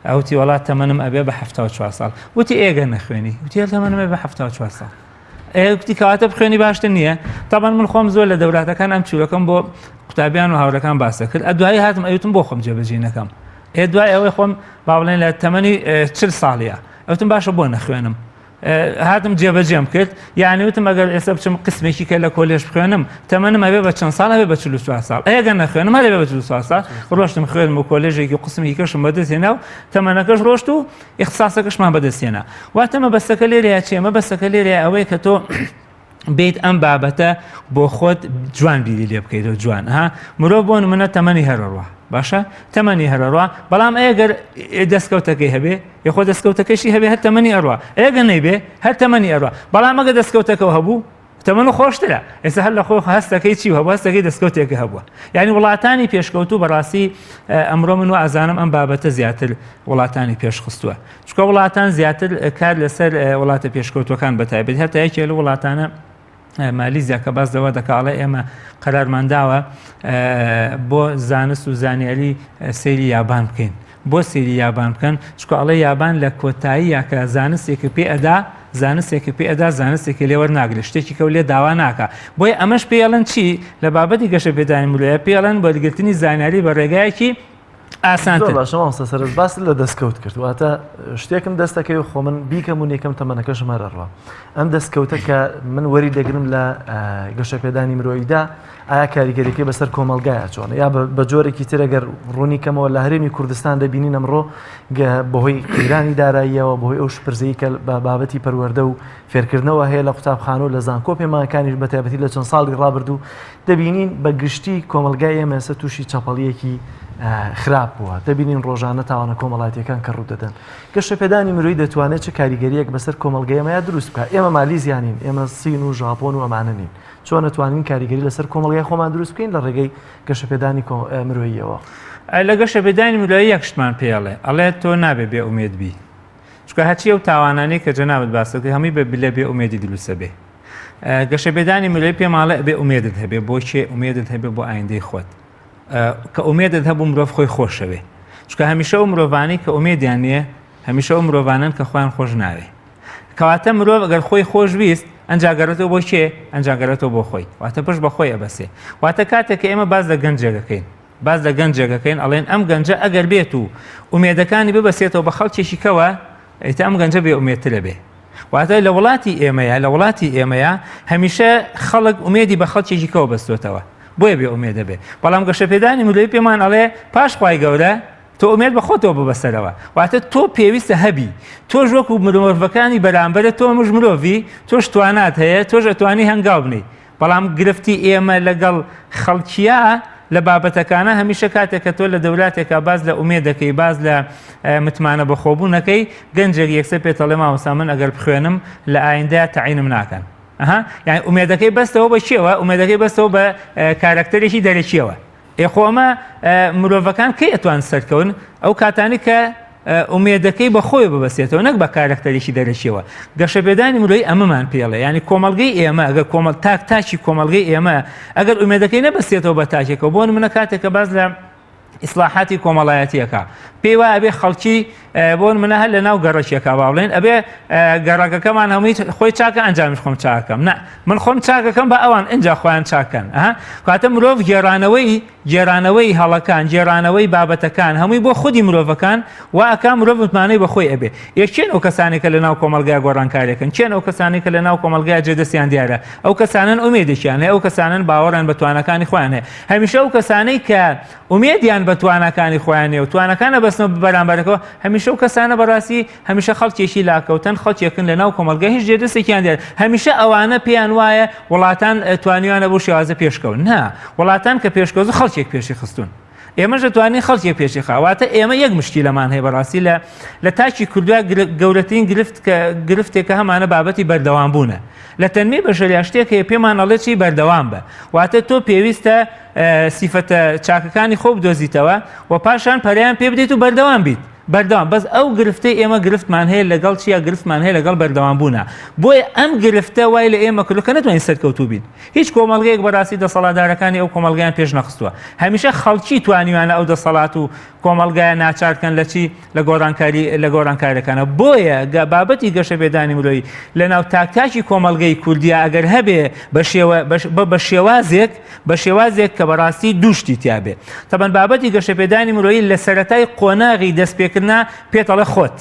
ئەوتی وڵات تەمەنم ئەبێ بە 74 ساڵ وتی ئێگە نەخوێنی وتی تەمەنم بە 74 ساڵ وتی کەواتە بخوێنی باشتر نییە تابان من خۆم زۆر لە دەوراتەکان ئەم چورەکەم بۆ قوتابیان و هاوڕەکان باسە کرد ئەدوایی هاتم ئەوتم بۆ خۆم جێبەجێ نەکەم دوای ئەوەی خۆم با بڵێن لە تەمەنی 40 ساڵیە ئەوتم باشە بۆ نەخوێنم هاتم جێبەجێم کرد یعنی وتم ئەگەر ئێستا بچم قسمێکی کە لە کۆلێژ بخوێنم تەمەنم ئەبێ بە چەند ساڵ هەبێ بە 44 ساڵ ئەگەر نەخوێنم هەبێ بە 44 ساڵ ڕۆشتم خوێنم و کۆلێژێکی قسمی کەشم بەدەستێنا و تەمەنەکەش ڕۆشت و اختصاسەکەشمان بەدەستێنا واتەمە بەسەکە لێرەیە چێمە بەسەکە لێرەیە ئەوەی کە تۆ بیت ئەم بابەتە بۆ خۆت جوان بیری لێ بکەیتەوە جوان ها مرۆڤ بۆ نمونە تەمەنی هەرەڕوا باشە تەمەنی هەرەڕوا بەڵام ئەگەر دەستکەوتەکەی هەبێ یخۆ دەستکەوتەکەشی هەبێ هەر تەمەنی ئەڕوا ئەگەر نەیبێ هەر تەمەنی ئەڕوا بەڵام ئەگە دەستکەوتەکە هەبوو تەمەن خۆشترە ئێستا هەر لە خۆ هەستەکەی چی هەبوو هەستەکەی دەستکەوتێکە هەبووە یعنی وڵاتانی پێشکەوتوو بەڕاستی ئەمڕۆ من و ئازانم ئەم بابەتە زیاتر وڵاتانی پێشخستووە چکە وڵاتان زیاتر کار لەسەر وڵاتە پێشکەوتوەکان بەتایبێت هەتا یەکێ لە وڵاتانە مالیزیا کە باز دەوە دەکاڵێ ئێمە قەرارمانداوە بۆ زانست و زانیاری سەیری یابان بکەین بۆ سەیری یابان بکەن چکە ئەڵێ یابان لە کۆتایی یاکە زانستێکە پێ ئەدا زانستێکی پێ ئەدا زانستێکی لێوە ناگرێت شتێکی کەو لێ داوا ناکە بۆی ئەمەش پێڵەن چی لە بابەتی گەشە پێدانی ملوەیە پێڵەن بۆ وەرگرتنی زانیاری بە ڕێگایەکی ئاسانتر باشە سەرت باس لە دەستکەوت کرد واتە شتێکم دەستەکەی و خۆ من بیکەم و نێکم تەمەنەکەشم هەرەڕوا ئەم دەستکەوتە کە من وەری دەگرم لە گەشە پێدانی مرۆیدا ئایا کاریگەریەکەی بەسەر کۆمەلگایە چۆنە یا بە جۆرێکی تر ئەگەر ڕوونی کەمەوە لە هەرێمی کوردستان دەبینین ئەمڕۆ بەهۆی قیرانی داراییەوە بەهۆی ئەو شپرزەیی کە بە بابەتی پەروەردە و فێرکردنەوە هەیە لە قوتابخانە و لە زانکۆ پێمانەکانیش بەتایبەتی لە چەند ساڵی ڕابردوو دەبینین بە گشتی کۆمەلگای ئێمە ئێستا تووشی چاپەڵیەکی خراپ بووە دەبینین ڕۆژانە تاوانە کۆمەڵاتیەکان کە ڕوو دەدەن گەشە پێدانی مرۆیی دەتوانێت چه کاریگەریەک بەسەر کۆمەلگەیەمەیە دروست بکە ئێمە مالیزیانین ئێمە سین و ژاپۆن و ئەمانە نین چۆن نتوانین کاریگەری لەسەر کۆمەلگای خۆمان دروست بکەین لە ڕێگەی گەشە پێدانی مرۆییەوە لە گەشە پێدانی مرۆیی یەک شتمان پێڵێ ئەڵێ تۆ نابێ بێ ئومێد بی چکە هەچی ئەو تاوانانەی کە جەنابەت باسەکە هەمووی بە بێ ئومێدی دروستە بێ گەشە پێدانی مرۆیی پێماڵێ بێ ئومێدت هەبێ بۆچێ ئومێدت هەبێ بۆ ئایندەی خۆت کە ئومێدت هەبوو مرۆڤ خۆی خۆشەوێ چکە هەمیشە ئەو مرۆڤانی کە ئومێدیان نییە هەمیشە ئەو مرۆڤانن کە خۆیان خۆش ناوێ کەواتە مرۆڤ ئەگەر خۆی خۆش ویست ئەنجاگەرێتەوە بۆ کێ ئەنجاگەرێتەوە بۆ خۆی واتە پشت بە خۆی ئەبەسێ واتە کاتێک کە ئێمە باز لە گەنجێگەکەین باز لە گەنجێگەکەین ئەڵێن ئەم گەنجە ئەگەر بێت و ئومێدەکانی ببەسێتەوە بە خەڵکێکی کەوە ئیتە ئەم گەنجە بێ ئومێدترە بێ واتە لە وڵاتی ئێمەیە هەمیشە خەڵک ئومێدی بە خەڵکێکی کەوە بەستۆتەوە بۆیە بێ ئومێدە بێ بەڵام گەشە پێدانی مرۆیی پێمان ئەڵێ پاش خوای گەورە تۆ ئومێد بە خۆتەوە ببەسەرەوە واتە تۆ پێویستە هەبی تۆش وەکو مرۆڤەکانی بەرامبەرە تۆ مژ مرۆڤی تۆش توانات هەیە تۆش ئەتوانی هەنگاو بنی بەڵام گرفتی ئێمە لەگەڵ خەڵکیە لە بابەتەکانە هەمیشە کاتێک کە تۆ لە دەولاتێکە باز لە ئومێدەکەی باز لە متمانە بەخۆبوونەکەی گەنجێک یەکسەر پێتەڵێ مامۆستا من ئەگەر بخوێنم لە ئایندەیە تەعینم ناکەن یعنی ئومێدەکەی بەستەوە بە چیەوە ئومێدەکەی بەستەوە بە کارکتەرێکی دەرەکیەوە ئێخۆمە مرۆڤەکان کەی ئەتوان سەرکەون ئەو کاتانی کە ئومێدەکەی بە خۆی ببەسێتەوە نەک بە کارکتەرێکی دەرەکیەوە گەشە پێدانی مرۆیی ئەمەمان پێڵێ ینی کۆمەڵگەی ئێمە ئەگەر تاکی کۆمەڵگەی ئێمە ئەگەر ئومێدەکەی نەبەسێتەوە بە تاکێکەوە بۆ نمونە کاتێکە باز لە ئیسلاحاتی کۆمەڵایەتیەکە پێی وایە ئەبێ خەڵکی بۆ منە هەر لە ناو گەڕەکێکا باڵێن ئەبێ گەڕەکەکەمان هەمووی خۆی چاکە ئەنجامیش خۆم چاکەم نه من خۆم چاکەکەم بە ئەوان ئەنجا خۆیان چاکەن کاتە مرۆڤ گێرانەوەی هەڵەکان گێرانەوەی بابەتەکان هەمووی بۆ خودی مرۆڤەکان وا ئەکا مرۆڤ متمانەی بەخۆی ئەبێ یەکچێن ئەو کەسانێکە لە ناو کۆمەلگای گۆڕانکاریەکەن چێن ئەو کەسانێکە لە ناو کۆمەلگای جێدەستیان دیارە ئەو کەسانن ئومێدێکیان هەیە ئەو کەسانن باوەڕیان بە توانەکانی خۆیان هەیە هەمیشە ئەو کەسانەی کە ئومێدیان بە توانەکانی خۆیان هەیە و توانەکانە ببەستنەوە بەرامبەرەکەەوە هەمیشە و کەسانە بەڕاستی هەمیشە خەڵکێکی لاکەوتن خەڵکێکن لە ناو کۆمەلگا هیچ جێدەستێکیان دێت هەمیشە ئەوانە پێیان وایە وڵاتان توانیوانە بۆ شێوازە پێشکەون نا وڵاتان کە پێشکەوت خەڵکێک پێشی خستون ئێمەش دەتوانین خەڵکی پێشی خاواتە ئێمە یەک مشکیلەمان هەیە بەڕاستی لە تاکی کوردیا گەورەترین گرفتێکە هەمانە بابەتی بەردەوام بوونە لە تەنمی بەشەریا شتێک هەیە پێمان ئەڵێ چی بەردەوام بە واتە تۆ پێویستە سیفەتە چاکەکانی خۆ بدۆزیتەوە و پاشان پەریان پێ بدەیت و بەردەوام بیت بەردەوام بەس ئەو گرفتەی ئێمە گرفتمان هەیە لەگەڵ چیە گرفتمان هەیە لەگەڵ بەردەوام بوونە بۆیە ئەم گرفتە وای لە ئێمە کردو کە نەتوانین سەرکەوتوو بین هیچ کۆمەڵگەیەک بەڕاستی دەسەڵاتدارەکانی ئەو کۆمەڵگەیان پێش نەخستووە هەمیشە خەڵکی توانیوانە ئەو دەسەڵات و کۆمەڵگایە ناچارکەن لە چی لە گۆڕانکاریەکانە بۆیە بابەتی گەشە بێدانی مرۆیی لە ناو تاکتاکی کۆمەڵگەی کوردیا ئەگەر هەبێ بە شێوازێک کە بەڕاستی دووشتی تیابێ تەبەن بابەتی گەشە بێدانی مرۆیی لە سەرەتای قۆناغی دەستپێکردنا پێدەڵێ خۆت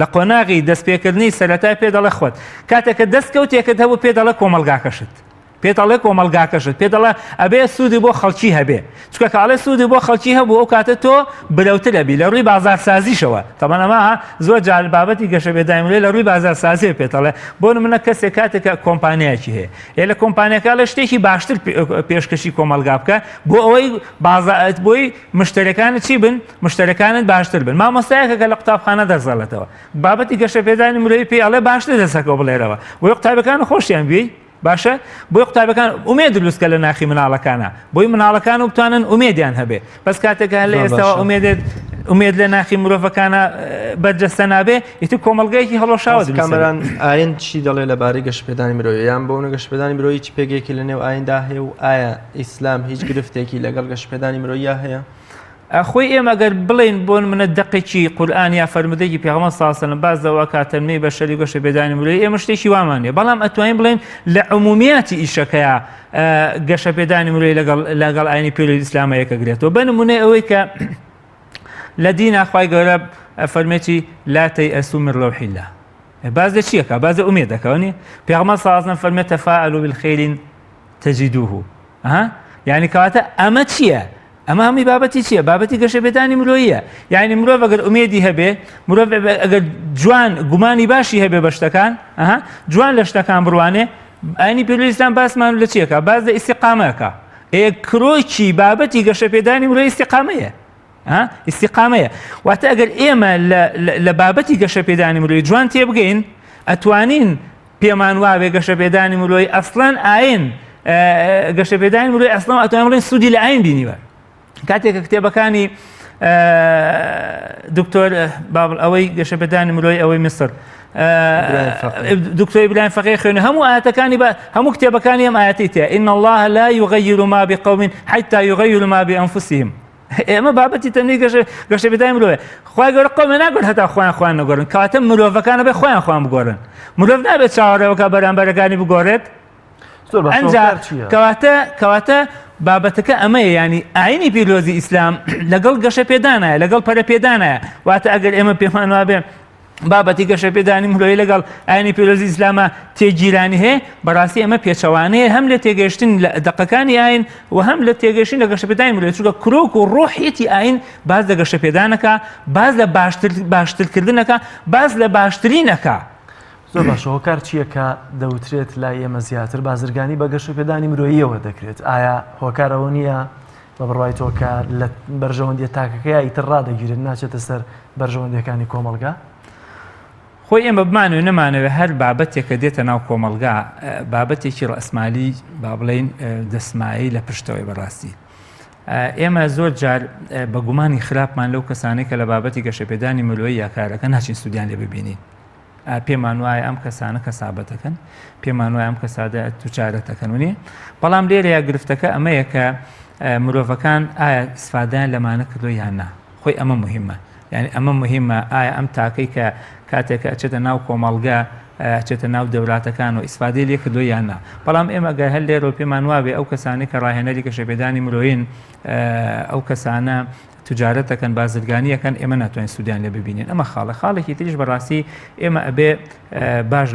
لە قۆناغی دەستپێکردنی سەرەتای پێدەڵێ خۆت کاتێککە دەستکەوتێکت هەبوو پێدەڵێ کۆمەلگاکەشت پێدەڵێ کۆمەلگاکەشت پێدەڵێ ئەبێ سوودی بۆ خەڵکی هەبێ چکە کاڵێ سوودی بۆ خەڵکی هەبوو ئەو کاتە تۆ برەوترە بی لە ڕووی بازارسازیشەوە تەمەەن ئەمە زۆر جار بابەتی گەشە بێدایمێ لە ڕووی بازارسازی پێدەڵێ بۆ نمونە کەسێک کاتێکە کۆمپانیایکی هەیە لە کۆمپانیەکە لە شتێکی باشتر پێشکەشی کۆمەلگا بکە بۆ ئەوەی بۆی مشتەرەکانت چی بن مشتەرەکانت باشتر بن مامۆستایەکە کە لە قوتابخانە دەرزەڵێتەوە بابەتی گەشە بێدانی مرۆیی پێ ئەڵێ باشتر دەسەکەەوە بڵێرەوە بۆی قوتابەکان خۆشیان بێ باشە بۆی قوتابەکان ئومێد دروستکە لە ناخی مناڵەکانە بۆی مناڵەکان و بتوانن ئومێدیان هەبێ بەس کاتێکە لە ئێستاوە ئومێد لە ناخی مرۆڤەکانە بەرجەستە نابێ ئیتر کۆمەڵگەیەکی هەڵۆشاوە کامەران ئاین چی دەڵێ لەبارەی گەشتپێدانی مرۆیی یان بۆ نە گەشتپێدانی مرۆیی چ پێگەیەکی لە نێو ئایندا هەیە و ئایا ئیسلام هیچ گرفتێکی لەگەڵ گەشتپێدانی مرۆییە هەیە خۆی ئێمە ئەگەر بڵین بۆ منە دقێکی قورئان یا فەرمودەیەکی پێغەمبەر صلی الله علیه و سلم باز دەوا کاتەمەی بەشەری گەشە بێدانی مرۆیی ئێمە شتێکی وامانێ بەڵام ئەتوانین بڵین لە عمومیاتی ئیشەکەیە گەشە بێدانی مرۆیی لەگەڵ ئاینی پێویستی ئیسلامە یەکەگرێتەوە بە نمونە ئەوەی کە لە دینە خوای گەورە فەرمێتی لا تەیئەسوا من ڕەوحی الله باز لە چیەکە باز لە ئومێدەکەونی پێغەمبەر صلی الله علیه و سلم فەرمێت تەفاءلوا بالخير تجدوه یعنی کەواتە ئەمە چییە ئەمە هەمی بابەتی چییە بابەتی گەشە بێدانی مرۆییە یعنی مرۆڤ ئەگەر ئومێدی هەبێ مرۆڤ ئەگەر جوان گومانی باشی هەبێ بە شتەکان جوان لە شتەکان بڕوانێ ئاینی پێویستی ئیسلام باسمان لە چیەکە باز لە ئیستیقامەکە کرۆکی بابەتی گەشە بێدانی مرۆیی ئیستیقامەیە ئیستیقامەیە واتە ئەگەر ئێمە لە بابەتی گەشە بێدانی مرۆیی جوان تێبگەین ئەتوانین پێمان وابێ گەشە بێدانی مرۆیی ئەسڵەن ئاین گەشە بێدانی مرۆیی ئەسڵەن ئەتوانین بڵێن سوودی لە ئاین بینیوە کاتێکە کتێبەکانی دکتۆر ئەوەی گەشە بێدانی مرۆیی ئەوەی میسر دکتۆر ئیبراهیم فەقیه خوێنێ هەموو ئاەتەکانی هەموو کتێبەکانی ئەم ئاەتی تێ إن الله لا يغير ما بقوم حتى يغيروا ما بأنفسهم ئێمە بابەتی تەنی گەشە بێدانی مرۆیە خوای گەورە قەومێ ناگۆن هەتا خۆیان نەگۆڕن کاتە مرۆڤەکانە بێ خۆیان بگۆڕن مرۆڤ نابێت چاوەڕێوەکە بەرامبەرەکانی بگۆڕێت کەواتە بابەتەکە ئەمەیە ینی ئاینی پیرۆزی ئیسلام لەگەڵ گەشە پێدانایە لەگەڵ پەرە پێدانایە واتە ئەگەر ئێمە پێمان وابێ بابەتی گەشە پێدانی مرۆیی لەگەڵ ئاینی پیرۆزی ئیسلامە تێگیرانی هەیە بەڕاستی ئەمە پێچەوانەیە هەم لە تێگەشتن لە دقەکانی ئاین و هەم لە تێگەشتن لە گەشە پێدانی مرۆیی چونکە کرۆک و ڕۆحیەتی ئاین باز لە گەشە پێدانەکە باز لە باشترکردنەکە باز لە باشترینەکە زۆر باش هۆکار چییە کە دەوترێت لای ئێمە زیاتر بازرگانی بە گەشە پێدانی مرۆییەوە دەکرێت ئایا هۆکارەوە نییە بە بڕوای تۆکە لە بەرژەوەندی تاکەکەی ئیتر ڕدەگیرن ناچێتە سەر بەرژەوەندەکانی کۆمەلگا خۆی ئێمە بمانوێ نەمانەوێت هەر بابەتێک کە دێتە ناو کۆمەلگا بابەتێکی ڕەسمالی با بڵێن دەسمایی لە پشتەوەی بەڕاستی ئێمە زۆر جار بە گومانی خراپمان لەو کەسانەی کە لە بابەتی گەشە پێدانی مرۆیی یاکارەکە ناچین سوودیان لێ ببینین پێمان وایە ئەم کەسانە کەسابەتەکەن پێمان وایە ئەم کەسادە توچارەتەکەن وێ بەڵام لێرە یا گرفتەکە ئەمەیە کە مرۆڤەکان ئایا ئیسفادیان لەمانە کردو یان نا خۆی ئەمە مهمە یعنی ئەمە مهمە ئایا ئەم تاکەی کە کاتێکە ئەچێتە ناو کۆمەڵگا ئەچێتە ناو دەولاتەکان و ئیسفادەی لێ کردو یان نا بەڵام ئێمە گەر هەر لێرە پێمان وابێ ئەو کەسانی کە ڕاهێنەری گەشە بێدانی مرۆیین ئەو کەسانە توجارەتەکەن بازرگانیەکەن ئێمە ناتوانین سوودیان لێ ببینین ئەمە خاڵێکی تریش بەڕاستی ئێمە ئەبێ باش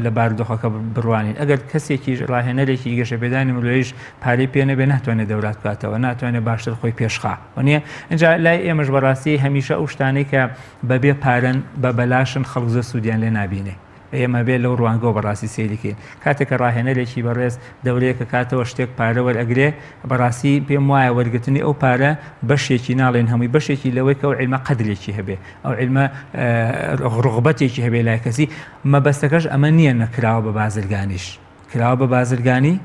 لە بارودۆخەکە بڕوانین ئەگەر کەسێکی ڕاهێنەرێکی گەشەپێدانی ملۆیش پارەی پێ نەبێ ناتوانێت دەولات بکاتەوە ناتوانێت باشتر خۆی پێشخا وانە اینجا لای ئێمەش بەڕاستی هەمیشە ئەو شتانەی کە بەبێ پارەن بە بەلاشن خەڵک زۆر سوودیان لێ نابینێ ئێمە بێت لەو ڕوانگۆ بەڕاستی سیریکەین کاتێککە ڕاهێنەرێکی بەڕێز دەورەیەکە کاتەوە شتێک پارە وەرئەگرێ بەڕاستی پێم وایە وەرگرتنی ئەو پارە بەشێکی ناڵێن هەمووی بەشێکی لەوەی کە ئەو عیلمە قەدرێکی هەبێ ئەو عیلمە ڕغبەتێکی هەبێ لای کەسی مەبەستەکەش ئەمە نییە نەکراوە بە بازرگانیش کراوە بە بازرگانی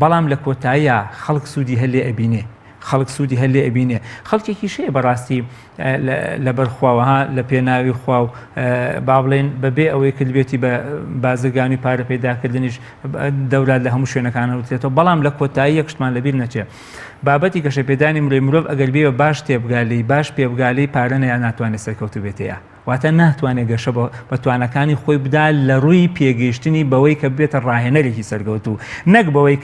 بەڵام لە کۆتاییە خەڵک سوودی هەلێ ئەبینێ خەڵک سوودی هەلێ ئەبینێ خەڵکێکی شەیە بەڕاستی لە بەرخواوەها لە پێناوی خوا و با بڵێن بەبێ ئەوەی کردبێتی بە بازرگانی پارە پەیداکردنیش دەولات لە هەموو شوێنەکان هەوتێتەوە بەڵام لە کۆتایی یەکشتمان لەبیر نەچێ بابەتی گەشەپێدانی مرۆڤ ئەگەر بێ باش تێبگالی باش پێبگالی پارە یان ناتوانێت سەرکەوتو بێتەیە واتە ناتوانێت گەشە بە توانەکانی خۆی بدا لە ڕووی پێگەیشتنی بەوەی کە بێتە ڕاهێنەرێکی سەرگەوتو نەک بەوەی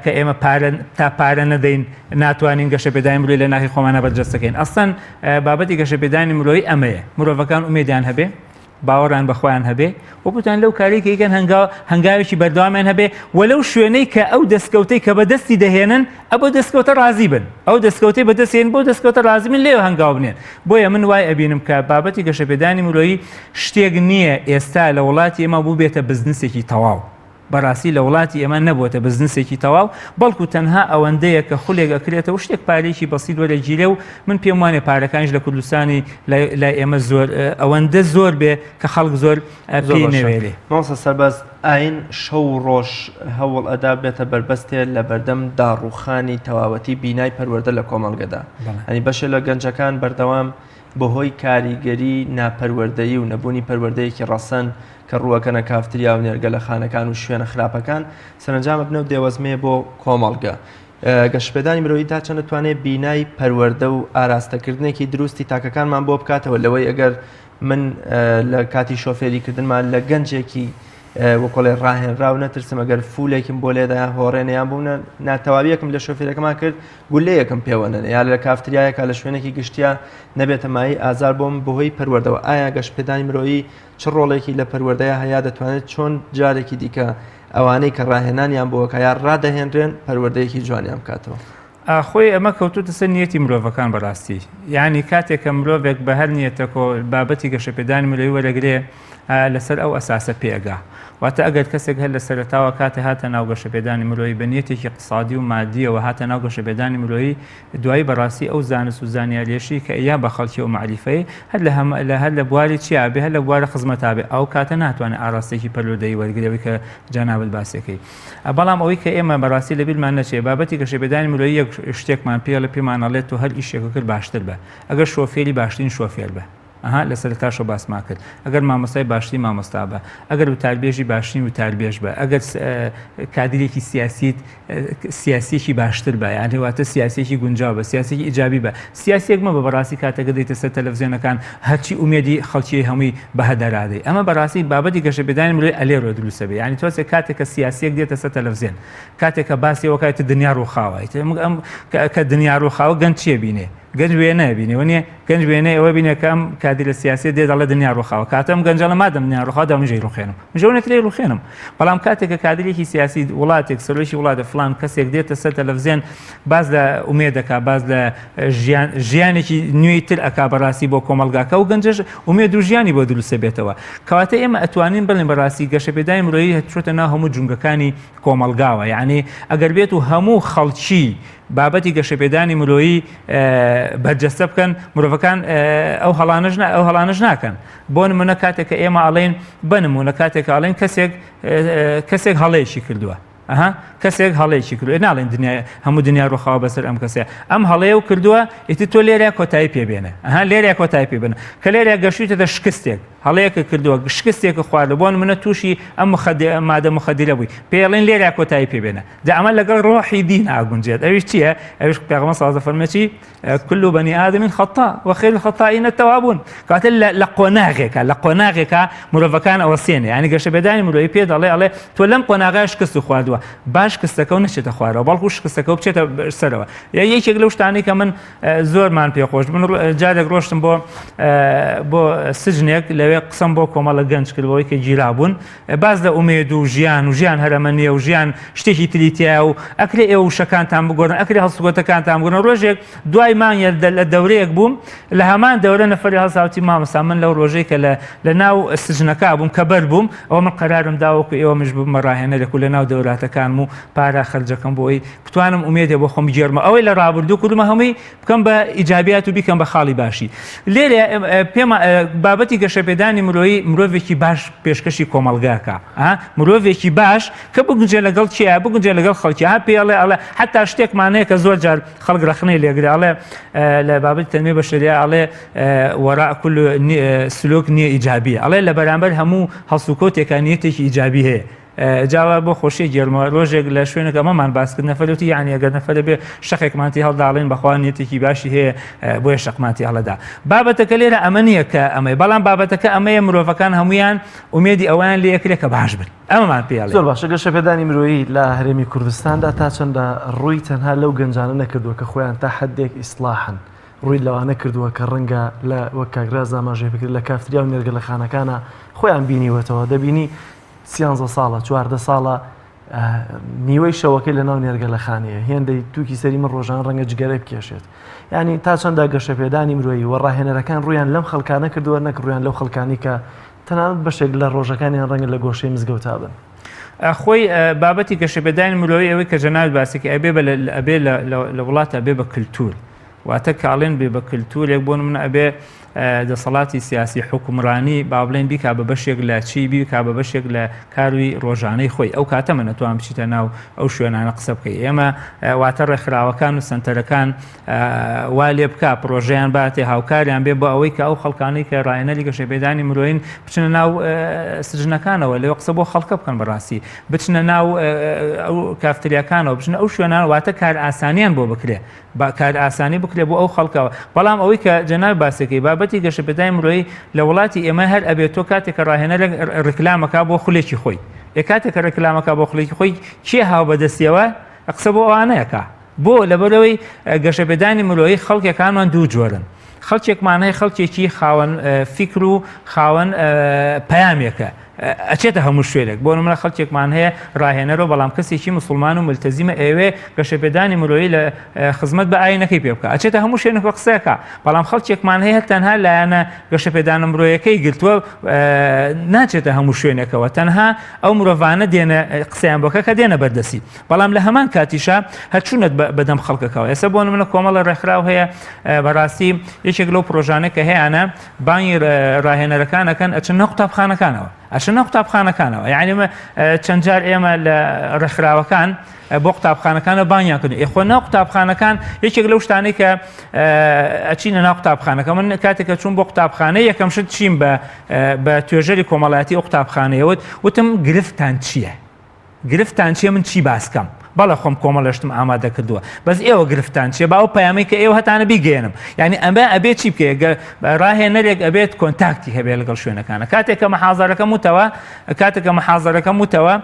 کە ئێمە تا پارە نەدەین ناتوانین گەشەپێدانی مرۆڤ لە ناخی خۆمانە بەرجەستەکەین ئەسڵەن بابەتی گەشەپێدانی مرۆڤی ئەمەیە مرۆڤەکان ئومێدیان هەبێ باوەڕان بەخۆیان هەبێ وەکوتان لەو کارێکی ئەیکەن هەنگاوێکی بەردەوامیان هەبێ وەلەو شوێنەی کە ئەو دەستکەوتەی کە بەدەستی دەهێنن ئەبە دەستکەوتە ڕازی بن ئەو دەستکەوتەی بەدەستێن بۆ دەستکەوتە ڕازی بن لێو هەنگاو بنێن بۆیە من وای ئەبینم کە بابەتی گەشەپێدانی مرۆڤی شتێک نییە ئێستا لە وڵاتی ئێمە بوو بێتە بزنسێکی تەواو بەڕاستی لە وڵاتی ئێمە نەبووە بزنسێکی تەواو بەڵکو تەنها ئەوەندەیە کە خولێک ئەکرێتەوە شتێک پارێکی بەسیط وەرە گیرێ و من پێم وانێ پارەکانش لە کوردستانی لای ئێمە زۆر ئەوەندە زۆر بێ کە خەڵک زۆر پێی نەوێرێ مامۆستا سەرباز ئاین شەو ڕۆژ هەوڵ ئەدا بێتە بربەستێ لە بەردەم داڕوخانی تەواوەتی بینای پەروەردە لە کۆمەڵگەدا ئەنی بەشێ لە گەنجەکان بەردەوام بەهۆی کاریگەری ناپەروەردەیی و نەبوونی پەروەردەیەکی ڕەسەن کە ڕووەکەنە کافتریا و نێرگە لە خانەکان و شوێنە خراپەکان سەرنجامە بنەو دێوەزمێ بۆ کۆمەڵگە گەشتپێدانی مرۆڤی تا چەند دەتوانێت بینای پەروەردە و ئاراستەکردنێکی دروستی تاکەکانمان بۆ بکاتەوە لەوەی ئەگەر من لە کاتی شۆفێریکردنمان لە گەنجێکی وەکۆڵێ ڕاهێنراو نەترسم ئەگەر فولێکم بۆ لێدا هۆڕێنیان بوون ناتەواویەکم لە شۆفێرەکەمان کرد گولەیەکم پێوەنن یا لە کافتریایەکە لە شوێنێکی گشتیا نەبێتە مای ئازار بۆم بەهۆی پەروەردەوە ئایا گەشتپێدانی مرۆڤی چ ڕۆڵێکی لە پەروەردەیە هەیە دەتوانێت چۆن جارێکی دیکە ئەوانەی کە ڕاهێنانیان بۆەکە یا ڕادەهێنرێن پەروەردەیەکی جوانیان بکاتەوە خۆی ئەمە کەوتوتە سەر نیەتی مرۆڤەکان بەڕاستی یعنی کاتێک کە مرۆڤێک بە هەر نیەتەکۆ بابەتی گەشەپێدانی مرۆڤی وەرەگرێ لەسەر ئەو ئەساسە پێگا واتە ئەگەر کەسێک هەر لە سەرەتاوە کاتە هاتە ناو گەشەپێدانی مرۆڤی بە نیەتێکی اقتصادی و مادیەوە هاتە ناو گەشەپێدانی مرۆڤی دوایی بەڕاستی ئەو زانست و زانیاریێشی کە یا بە خەڵکی و معریفەی هەر لە بواری چیا بێ هەر لە بوارە خزمەتا بێ ئەو کاتە ناتوانێت ئاراستێکی پەروەردەیی وەرگرەوەی کە جانابەت باسەکەی بەڵام ئەوەی کە ئێمە بەڕاستی لەبیرمان نەچێ بابەتی گەشەپێدانی مرۆڤی یەک شتێکمان پێ لە پێمانەڵێت و هەر ئیشێک کرد باشتر بە ئەگەر شۆفێری باشترین شۆفێر بە لە سەرتاشۆ باسما کرد ئەگەر مامۆستای باشتری مامۆستا بە ئەگەر وتاربێژی باشترین وتاربێژ بە ئەگەر کادرێکی سیاسیەکی باشتر بە یان هێواتە سیاسێکی گونجاو بە سیاسێکی ئیجابی بە سیاسێک مە بە بەڕاستی کاتەکە دەیتە سەر تەلەڤیزیۆنەکان هەرچی ئومێدی خەڵکی هەمووی بەهەدەرادەی ئەمە بەڕاستی بابەتی گەشەپێدانی مرۆڤی ئەلێرۆ دروستە بێ یعنی تۆسێک کاتێک کە سیاسێک دێتە سەر تەلەڤیزیۆن کاتێک کە باسی وەکایەتە دنیا ڕووخاوە کە دنیا ڕووخاوە گەنج چیە بینێ گەنج وێ نەبینی وە نیە گەنج وێنێ ئەوە بینێ کەم کادی لە سیاسی دێ دەڵێ دنیا ڕووخاوە کاتەم گەنجەڵە مادەم دنیا ڕووخاوە منژەی ڕوخێنم منژەونێتری ڕوخێنم بەڵام کاتێک کە کادرێکی سیاسی وڵاتێک سەرۆکی وڵاتە فلان کەسێک دێتە سەر تەلەڤیزیۆن باز لە ئومێد دەکا باز لە ژیانێکی نوێی تر ئەکا بەڕاستی بۆ کۆمەلگاکە و گەنجەش ئومێد و ژیانی بۆ دروستە بێتەوە کەواتە ئێمە ئەتوانین بڵێن بەڕاستی گەشەپێدانی مرۆڤی چۆتە ناو هەموو جونگەکانی کۆمەلگاوە یعنی ئەگەر بێت و هەموو خەڵکی بابەتی گەشەپێدانی مرۆڤی بەرجەستە بکەن مرۆڤەکان ئەو هەڵانەش ناکەن بۆ نمونە کاتێک کە ئێمە ئەڵێن بنمونە کاتێک ئەڵێن کەسێک هەڵەیەکی کردووە کەسێک هەڵەیەکی کردووە ناڵێن هەموو دنیا ڕووخاوە بەسەر ئەم کەسێ ئەم هەڵەیە و کردووە ئیتی تۆ لێرە کۆتایی پێبێنە لێرە کۆتایی پێبێنە کە لێرە گەشتیتە شکستێک هەڵەیەکە کردووە شکستێکە خواردە بۆن منە تووشی ئەم مادە مخدرە بووی پێڵێن لێرە کۆتایی پێبێنە دا ئەمە لەگەڵ ڕۆحی دین ئاگونجێت ئەویش چییە؟ ئەوش پێغەمبەر صلی الله علیه و فەرمێتی كل بني آدم خطاء وخير الخطائين التوابون کاتە لە قۆناغێکە مرۆڤەکان ئەوەسێنێ ینی گەشەبێدانی مرۆڤی پێ دەڵێ ئەڵێ تۆ لەم قۆناغای شکست خواردووە باش شکستەکە و نەچێتە خوارەوە بەڵکو شکستەکە و بچێتە سەرەوە یەکێک لەو شتانەی کە من زۆرمان پێخۆش من جارێک ڕۆشتم بۆ سجنێک لەوێ قسەم بۆ کۆمەڵە گەنج کردەوەی کە گیرا بوون باز لە ئومێد و ژیان هەرەمە نییە و ژیان شتێکی تریتیایە و ئەکرێ ئێوە وشەکانتان بگۆڕن ئەکرێ هەڵسوگۆتەکانتان بگۆڕن ڕۆژێک دوای مانگێ لە دەورەیەک بووم لە هەمان دەورە نەفەری هەڵساوتی مامۆستا من لەو ڕۆژەی کە لە ناو سجنەکە بووم کە بەر بووم ئەوە من قەرارم داوەکو ئێوە مش بمە ڕاهێنەرێک و لە ناو دەوراتەکانم و پارە خەرجەکەم بۆ ئەوی بتوانم ئومێدێ بۆ خۆم بگێڕمە ئەوەی لە ڕابردوو کردمە هەمووی بکەم بە ئیجابیات و بیکەم بە خاڵی باشی لێرە پێم بابەتی گەشەپێدانی مرۆڤێکی باش پێشکەشی کۆمەڵگاکە مرۆڤێکی باش کە بگونجێ لەگەڵ چیە بگونجێ لەگەڵ خەڵکی پێڵێ ئەڵێ حتا شتێکمانەیە کە زۆر جار خەڵک ڕخنەی لێگرێ ئەڵێ لە بابەتی تەنمێ بەشەریە ئەڵێ وەراء كل سلوک نییە ئیجابیە ئەڵێ لە بەرامبەر هەموو هەڵسوکەوتێکە نیەتێکی ئیجابی هەیە جاوا بۆ خۆشی گێرمەوە ڕۆژێک لە شوێنەکە مەمان باسکرد نەفەرەتی یعنی ئەگەر نەفەرە بێ شەقێکمانتی هەڵداڵێن بەخوا نیەتێکی باشی هەیە بۆیە شەقمانتی هەڵەدا بابەتەکە لێرە ئەمە نییە کە ئەمەی بەڵام بابەتەکە ئەمەیە مرۆڤەکان هەمویان ئومێدی ئەویان لێ یەکرێ کە باش بن ئەمەمان پێڵێ زۆر باشە گەشەپێدانی مرۆیی لە هەرێمی کوردستاندا تا چەندە ڕووی تەنها لەو گەنجانە نەکردووە کە خۆیان تا حدێک ئیسلاحن ڕووی لەوانە کردووە کە ڕەنگە لە وەک کاگراز ئاماژەی بکرد لە کافتریا و نێرگە لە خانەکانە خۆیان بینیوەتەوە دەبینی 13 ساڵە 14 ساڵە نیوەی شەوەکەی لە ناو نێرگە لە خانەیە هێندەی تووکی سەری من ڕۆژان ڕەنگە جگەرە بکێشێت ینی تا چەندە گەشەپێدانی مرۆیی و ڕاهێنەرەکان ڕویان لەم خەڵکانە کردووە نەک ڕویان لەو خەڵکانی کە تەنانەت بەشێک لە ڕۆژەکانیان ڕەنگە لە گۆشەی مزگەوتا بن خۆی بابەتی گەشەپێدانی مرۆیی ئەوەی کە جەنابەت باسێکی ئەبێ لە وڵاتە ئەبێ بە کللتور واتە کاڵێن بێ بە کللتورێک بۆ من ئەبێ دەسەڵاتی سیاسی حکومڕانی با بڵێن بیکا بە بەشێک لە چی بیکا بە بەشێک لە کاروی ڕۆژانەی خۆی ئەو کاتەمە نەتوان بچیتە ناو ئەو شوێنانە قسە بکەی ئێمە واتە ڕێکخراوەکان و سنتەرەکان وا لێ بکە پرۆژەیان باتێ هاوکاریان بێ بۆ ئەوەی کە ئەو خەڵکانەی کە ڕاهێنەری گەشەپێدانی مرۆین بچنە ناو سجنەکانەوە لەوێ قسە بۆ خەڵکە بکەن بەڕاستی بچنە ناو ئەو کافتریاکانەوە بچنە ئەو شوێنان واتە کار ئاسانیان بۆ بکرێ کار ئاسانی بکرێ بۆ ئەو خەڵکەوە بەڵام ئەوەی کە جەناب باسەکەی بابەتی گەشەپێدانی مرۆیی لە وڵاتی ئێمە هەر ئەبێت تۆ کاتێکە ڕاهێنەرێک ڕکلامەکە بۆ خولێکی خۆی کاتێکە ڕکلامەکە بۆ خولێکی خۆی کێ هاو بەدەستیەوە قسە بۆ ئەوانەیەکە بۆ لەبەرەوەی گەشەپێدانی مرۆیی خەڵکێکانمان دوو جۆرن خەڵکێکمان هەیە خەڵکێکی خاوەن فیکر و خاوەن پەیامێکە ئەچێتە هەموو شوێنێک بۆ نمونە خەڵکێکمان هەیە ڕاهێنەرەوە بەڵام کەسێکی مسلمان و ملتەزیمە ئێوێ گەشەپێدانی مرۆیی لە خزمەت بە ئاینەکەی پێ بکە ئەچێتە هەموو شوێنێک بە قسەیەکە بەڵام خەڵکێکمان هەیە تەنها لایەنە گەشەپێدانە مرۆیەکەی گرتووە ناچێتە هەموو شوێنێکەوە تەنها ئەو مرۆڤانە دێنە قسەیان بۆکە کە دێنە بەردەسی بەڵام لە هەمان کاتیشە هەرچوونەت بەدەم خەڵکەکەەوە ئێستا بۆ نمونە کۆمەڵە ڕێکخراو هەیە بەڕاستی یەکێک لەو پرۆژانە کە هەیەە بانگی ڕاهێنەرەکانەکەن ئەچن نەو قوتابخانەکانەوە ئەچن نەو قوتابخانەکانەوە یعنی چەند جار ئێمە لە ڕێکخراوەکان بۆ قوتابخانەکانە بانیان کردن ئێخۆ ناو قوتابخانەکان یەکێک لەو شتانەی کە ئەچینە ناو قوتابخانەکە من کاتێکە چوون بۆ قوتابخانە یەکەم شت چیم بە توێژەری کۆمەڵایەتی ئەو قوتابخانەیەوت وتم گرفتان چییە؟ گرفتان چیە من چی باسکەم؟ بەڵە خۆم کۆمەڵەشتم ئامادە کردووە بەس ئێوە گرفتان چێ باو پەیامی کە ئێوە هەتانە بیگەێنم یعنی ئەمە ئەبێت چی بکە ڕاهێنەرێک ئەبێت کۆنتاکتی هەبێت لەگەڵ شوێنەکانە کاتێککە مەحازەرەکەم وتەوە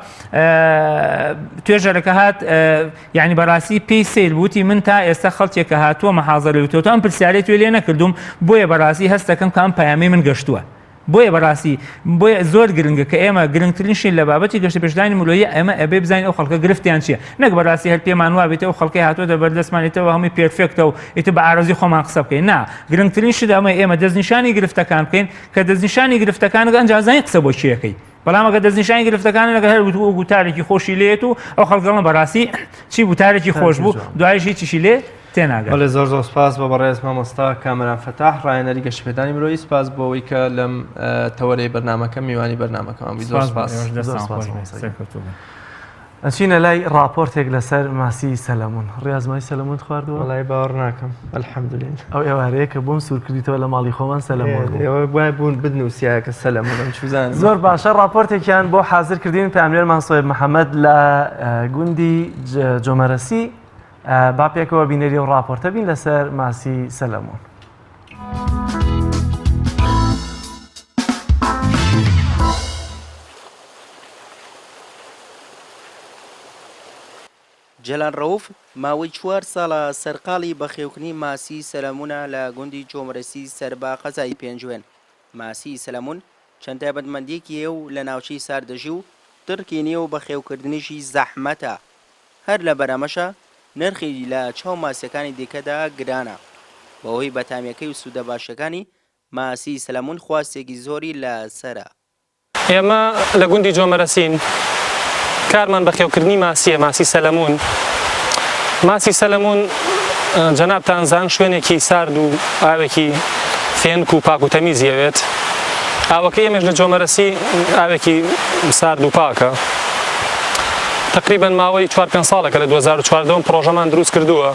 توێژەرەکە هات یعنی بەڕاستی پێی سیر بوتی من تا ئێستا خەڵکێکە هاتووە مەحازەرە وتەوە ئەم پرسیارەی توێ لێ نەکردوم بۆیە بەڕاستی هەستەکەم کە ئەم پەیامی من گەشتووە بۆیە بەڕاستی بۆیە زۆر گرنگە کە ئێمە گرنگترینشین لە بابەتی گەشەپێدانی مرۆیی ئێمە ئەبێ بزانین ئەو خەڵکە گرفتیان چییە نەک بەڕاستی هەر پێمان وابێت ئەو خەڵکی هاتووە دەبەردەستمانێتەوە هەمووی پێرفێکتە و ئیتر بە ئارەزی خۆمان قسە بکەین نا گرنگترین شت ئەمە ئێمە دەستنیشانی گرفتەکان بکەین کە دەستنیشانی گرفتەکانە ئەنجازانی قسە بۆ چیەکەی بەڵام ئەگە دەستنیشانی گرفتەکان لەگە هەر گوتارێکی خۆشی لێت و ئەو خەڵکەڵە بەڕاستی چی بوتارێکی خۆش بوو دوایشی چیشی لێ بەڵێ زۆر سپاس بە بەڕێز مامۆستا کامران فەتاح ڕاهێنەری گەشەپێدانی مرۆیی سپاس بۆ ئەوەی کە لەم تەوەرەی بەرنامەکە میوانی بەرنامەکەمان زۆر سپاس. ئەچینە لای راپۆرتێک لەسەر ماسی سەلەمون ڕاستمای سەلەمون خواردووە وڵای باوەڕ ناکەم ئەلحەمدولین ئەو ئێوارەیە کە بۆم سوور کردیتەوە لە ماڵی خۆمان سەلەمون ئێوە بای بوون بدنووسایە کە سەلەمونم چوزان زۆر باشە راپۆرتێکیان بۆ حاضر کردین پامێرمان سۆیب محەممەد لە گوندی جۆمەرەسی با پێکەوە بینەری و راپۆرتە بین لەسەر ماسی سەلەمون. جەلان ڕەوف ماوەی 4 ساڵە سەرقاڵی بەخێوکردنی ماسی سەلەمونە لە گوندی جۆمەرەسی سەربا قەزای پێنجوێن. ماسی سەلەمون چەند تایبەتمەندێکی هەیە و لە ناوچەی ساردەژی و تڕکی نییە و بەخێوکردنیشی زەحمەتە. هەر لە بەرامەشە نرخی لە چاو ماسیەکانی دیکەدا گرانە. بەهۆی بەتامیەکەی و سوودە باشەکانی ماسی سەلەمون خواستێکی زۆری لە سەرە. ئێمە لە گوندی جۆمەرەسین کارمان بەخێوکردنی ماسیە ماسی سەلەمون. ماسی سەلەمون جەنابتان زان شوێنێکی سارد و ئاوێکی فێنک و پاک و تەمیزیەوێت. ئاوەکە ئێمەش لە جۆمەرەسی ئاوێکی سارد و پاکە. تقریبا ماوەی 4-5 ساڵێکە لە 2014 پرۆژەمان دروست کردووە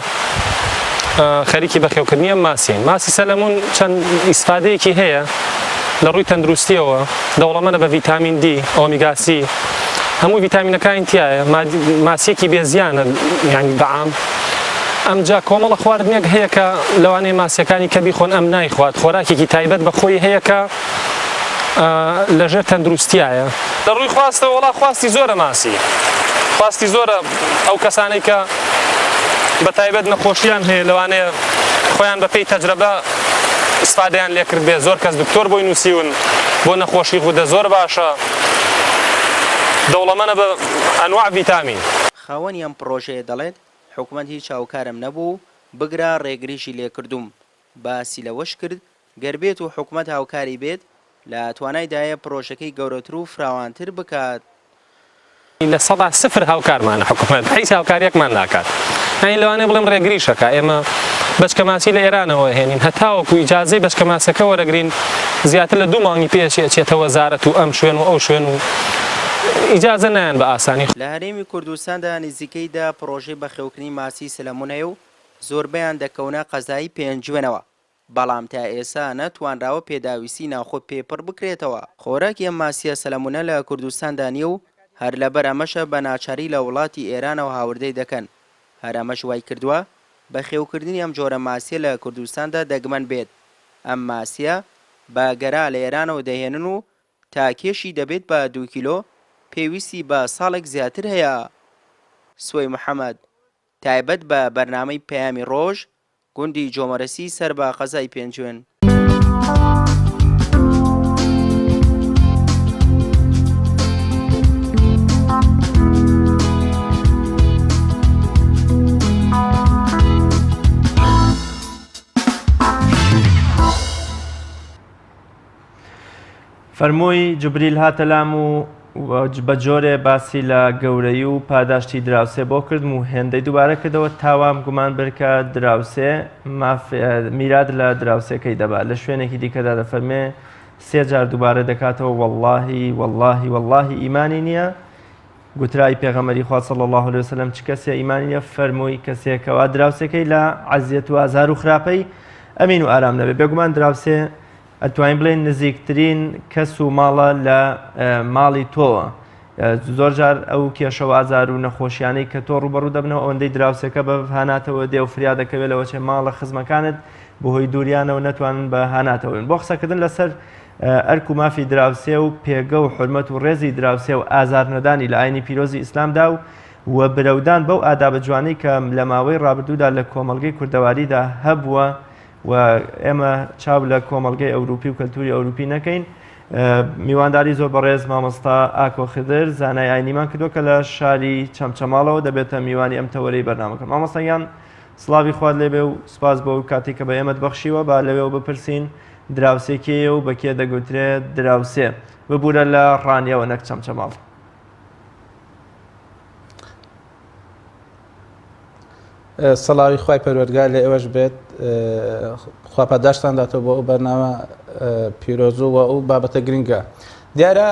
خەریکی بەخێوکردنی ئەم ماسین. ماسی سەلەمون چەند ئیسفادەیەکی هەیە لە ڕووی تەندروستیەوە، دەوڵەمەندە بە ڤیتامین دی، ئۆمیگا سی، هەموو ڤیتامینەکانی تایە، ماسیەکی بێزیانە یعنی بەعام. ئەمجا کۆمەڵە خواردنێک هەیە کە لەوانەیە ماسیەکانی کە بیخۆن ئەم نایخوات، خۆراکێکی تایبەت بە خۆی هەیە کە لەژێر تەندروستیایە. لە ڕووی خواستەوە وڵا خواستی زۆرە ماسی، خواستی زۆرە ئەو کەسانەی کە بە تایبەت نەخۆشیان هەیە لەوانەیە خۆیان بە پێی تەجربە ئیسفادەیان لێ کرد بێ. زۆر کەس دکتۆر بۆی نووسیون بۆ نەخۆشی خودە زۆر باشە، دەوڵەمەندە بە ئەنواع ڤیتامین. خاوەنی ئەم پرۆژەیە دەڵێت حکوومەت هیچ هاوکارم نەبوو بگرا ڕێگریشی لێکردوم. باسی لەوەش کرد گەربێت و حکوومەت هاوکاری بێت لە توانایدایە پرۆژەکەی گەورەتر و فراوانتر بکات. لە 100 هاوکارمانە حکوومەت هیچ هاوکاریەکمان ناکات. ئەین لەوانەیە بڵێم ڕێگریشەکە ئێمە بەچکە ماسی لە ئێرانەوە هێنین، هەتاوەکو ئیجازەی بەچکە ماسەکە وەرەگرین زیاتر لە 2 مانگی پێش چێتەوە زارەت و ئەم شوێن و ئەو شوێن و ئیجازە نایان بە ئاسانی. لە هەرێمی کوردستاندا نزیکەیدا پرۆژەی بەخێوکردنی ماسی سەلەمونەیە و زۆربەیان دەکەونە قەزای پێنجوێنەوە، بەڵام تا ئێستا نەتوانراوە پێداویستی ناوخۆ پێپڕ بکرێتەوە. خۆراکی ئەم ماسیە سەلەمونە لە کوردستاندا نییە و هەر لەبەر ئەمەشە بە ناچاری لە وڵاتی ئێرانەوە هاوردەی دەکەن. هەر ئەمەش وای کردووە بەخێوکردنی ئەم جۆرە ماسیە لە کوردستاندا دەگمەن بێت. ئەم ماسیە بە گەرا لە ئێرانەوە دەهێنن و تا کێشی دەبێت بە 2 کیلۆ پێویستی بە ساڵێک زیاتر هەیە. سوی محەممەد تایبەت بە بەرنامەی پەیامی ڕۆژ گوندی جۆمەرەسی سەر بە قەزای پێنجوێن. فەرمووی جوبریل هاتە لام و بە جۆرێ باسی لە گەورەی و پاداشتی دراوسێ بۆ کردم و هێندەی دووبارە کردەوە تاوام گومان بکە دراوسێ میراد لە دراوسەکەی دەبات لە شوێنێکی دیکەدا دەفەرمێ 3 جار دووبارە دەکاتەوە واللهی ئیمانی نییە. گوترای پێغەمبەری خوا صلی الله علیه وسلم چ کەسێ ئیمانی نییە؟ فەرمووی کەسێکەوە دراوسەکەی لە عەزیەت و ئازار و خراپەی ئەمین و ئارام نەبێ. بێگومان دراوسێ ئەتوانین بڵێن نزیکترین کەس و ماڵە لە ماڵی تۆوە. زۆر جار ئەو کێشە و ئازار و نەخۆشیانەی کە تۆ ڕوبەڕوو دەبنەوە ئەوەندەی دراوسەکە بە هاناتەوە دێ و فریا دەکەوێت لەوە چێ ماڵە خزمەکانت بەهۆی دووریانەوە نەتوانن بە هاناتەوەن. بۆ قسەکردن لەسەر ئەرک و مافی دراوسێ و پێگە و حورمەت و ڕێزی دراوسێ و ئازار نەدانی لە ئاینی پیرۆزی ئیسلامدا و برەودان بەو ئادابە جوانەی کە لە ماوەی ڕابردوودا لە کۆمەڵگەی کوردەواریدا هەبووە و ئێمە چاو لە کۆمەڵگەی ئەوروپی و کەلتوری ئەوروپی نەکەین. میوانداری زۆر بەڕێز مامۆستا ئاکۆ خدر زانای ئاینیمان کردووە کە لە شاری چەمچەماڵەوە دەبێتە میوانی ئەم تەوەرەی بەرنامەکە. مامۆستایان سڵاوی خوارد لێبێ و سپاس بۆ کاتێک کە بە ئێمەت بەخشیوە با لەوێ بپرسین دراوسێکیە و بەکێ دەگوترێت دراوسێ ببوورە لە ڕانیەوە نەک چەمچەماڵ. سەڵاوی خوای پەروەردگار لە ئێوەش بێت، خواپەداشتان داتەوە بۆ ئەو بەرنامە پیرۆزوو و ئەو بابەتە گرنگە. دیارە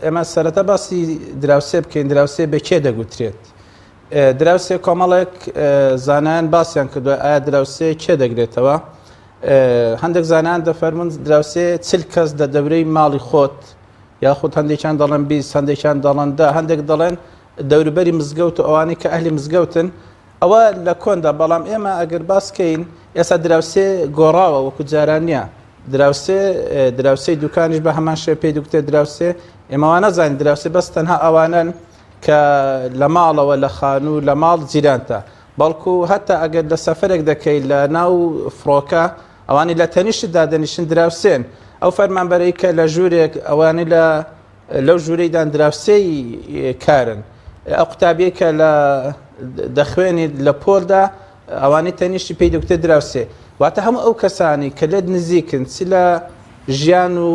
ئێمە سەرەتا باسی دراوسێ بکەین دراوسێ بە کێ دەگوترێت دراوسێ کۆمەڵێک زانایان باسییان کردووە ئایا دراوسێ کێ دەگرێتەوە هەندێک زانان دەفەرمون دراوسێ چل کەس لە دەورەی ماڵی خۆت یاخود هەندێکیان دەڵێن 20 هەندێکیان دەڵێن هەندێک دەڵێن دەوروبەری مزگەوت و ئەوانەی کە ئەهلی مزگەوتن ئەوە لە کۆندا بەڵام ئێمە ئەگەر باسکەین ئێستا دراوسێ گۆڕاوە وەکو جاران نییە دراوسێ دوکانیش بە هەمان شێ پێی دوکتێ دراوسێ ئێمەوان نەزانین دراوسێ بەس تەنها ئەوانن کە لە ماڵەوە لە خان و لە ماڵ جیرانتە بەڵکو هەتا ئەگەر لە سەفرێک دەکەیت لە ناو فڕۆکە ئەوانی لە تەنیشتدا دەنیشن دراوسێن ئەو فەرمانبەرەی کە لە ژوورێک ئەوانی لەو ژوورەیدان دراوسێی کارن ئەو قوتابیە کە لە دەخوێنیت لە پۆلدا ئەوانی تەنیشتی پێی دەکتێ دراوسێ واتە هەموو ئەو کەسانی کە لێت نزیکن چ لە ژیان و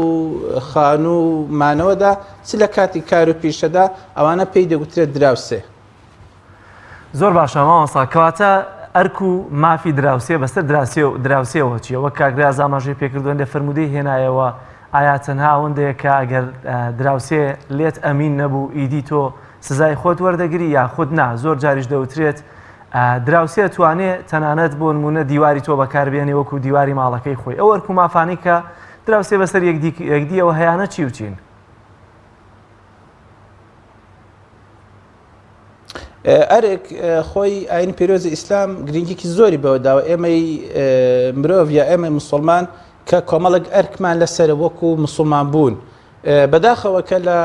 خان و مانەوەدا چ لە کاتی کار و پیشەدا ئەوانە پێی دەگوترێت دراوسێ زۆر باشە مامۆستا کەواتە ئەرک و مافی دراوسێ بەسەر دراوسێەوە چیە وەک کاگراز ئاماژەی پێکردووە لە فرمودەی هێنایەوە ئایا تەنها ئەوەندەیە کە ئەگەر دراوسێ لێت ئەمین نەبوو ئیدی تۆ سزای خۆت وەردەگری یا خود نا زۆر جاریش دەوترێت دراوسێ توانێت تەنانەت بۆ نمونە دیواری تۆ بەکاربێنێ وەکو دیواری ماڵەکەی خۆی ئەو ئەرک و مافانی کە دراوسێ بەسەر یەکدیەوە هەیانە چی وچین ئەرێک خۆی ئاینی پیرۆزی ئیسلام گرنگێکی زۆری بەوە داوە ئێمەی مرۆڤ یا ئێمە مسلمان کە کۆمەڵک ئەرکمان لەسەر وەکو مسلمان بوون بەداخەوە کە لە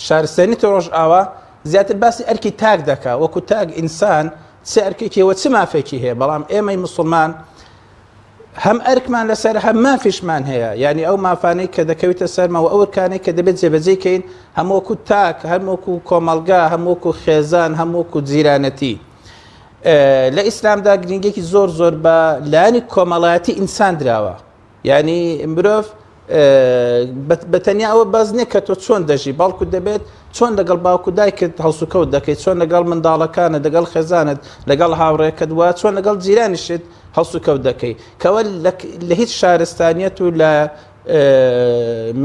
شارستانی ڕۆژ ئاوا زیاتر باسی ئەرکی تاک دەکا وەکو تاک ئینسان چه ئەرکێکیەوە چ مافێکی هەیە بەڵام ئێمەی مسلمان هەم ئەرکمان لەسەر هەم مافیشمان هەیە یعنی ئەو مافانەی کە دەکەوێتە سەرمەوە ئەو ئەرکانەی کە دەبێت جێبەجێکەین هەمووەکو تاک هەمووەکو کۆمەڵگا هەمووەکو خێزان هەمووەکو جیرانەتی لە ئیسلامدا گرنگێکی زۆر بە لایەنی کۆمەڵایەتی ئینسان دراوە یعنی مرۆڤ بەتەنیا ئەوە باز نییە کە تۆ چۆن دەژی باڵکو دەبێت چۆن لەگەڵ باوکو دایکت هەڵسوکەوت دەکەیت چۆن لەگەڵ منداڵەکانت لەگەڵ خێزانت لەگەڵ هاوڕێکت وە چۆن لەگەڵ جیرانیشت هەڵسوکەوت دەکەیت کەوە لە هیچ شارستانیەت و لە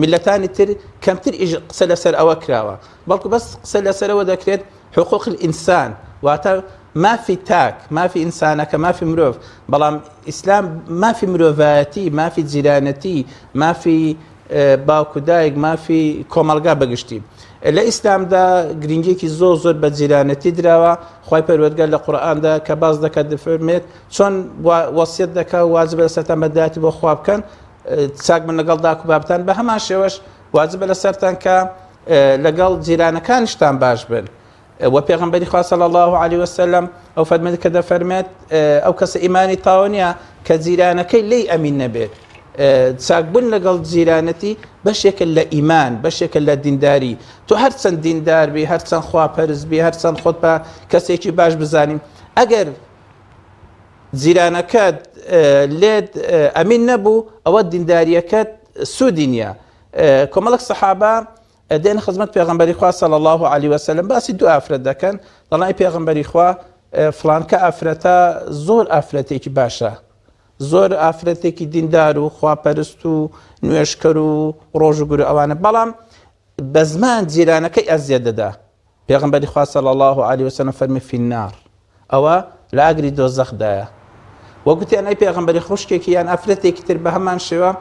میلەتانی تر کەمتر قسە لەسەر ئەوە کراوە بەڵکو بەس قسە لەسەرەوە دەکرێت حقوق الئینسان واتە مافی تاک مافی ئینسانەکە مافی مرۆڤ بەڵام ئیسلام مافی مرۆڤایەتی مافی جیرانەتی مافی باوکودایک مافی کۆمەڵگا بەگشتی لە ئیسلامدا گرنگێکی زۆر بە جیرانەتی دراوە خی پەروەردگار لە قورئاندا کە باز دەکات دەفەرمێت چۆن وەسیەت دەکا واجبە لەسەرتان بەدایەتی بۆ خوا بکەن چاک من لەگەڵ داک و بابتان بە هەمان شێوەش واجبە لەسەرتان کە لەگەڵ جیرانەکانیشتان باش بن و پێغەمبەری خوا صلی الله علیه وسلم ئەو فەرمێت کە دەفەرمێت ئەو کەسە ئیمانی تاوە نییە کە جیرانەکەی لێی ئەمین نەبێت چاکبوون لەگەڵ جیرانەتی بەشێکە لە ئیمان بەشێکە لە دینداری تۆ هەرچەند دیندار بی هەرچەند خواپەرست بی هەرچەند خۆت بە کەسێکی باش بزانیم ئەگەر جیرانەکەت لێت ئەمین نەبوو ئەوە دینداریەکەت سوودی نییە کۆمەڵک سەحابە دێن خزمەت پێغەمبەری خوا صلی الله علیه وسلم باسی دوو ئافرەت دەکەن دەڵێن پێغەمبەری خوا فڵانکە ئافرەتە زۆر ئافرەتێکی باشە زۆر ئافرەتێکی دیندار و خواپەرست و نوێشکەر و ڕۆژ و گورو ئەوانە بەڵام بە زمان جیرانەکەی ئەزیەت دەدا پێغەمبەری خوا صلی الله علیه وسلم فەرمی فی النار ئەوە لە ئاگری دۆزەخدایە وەگوتیان ئەی پێغەمبەری خوشکێکی یان ئافرەتێکی تر بە هەمان شێوە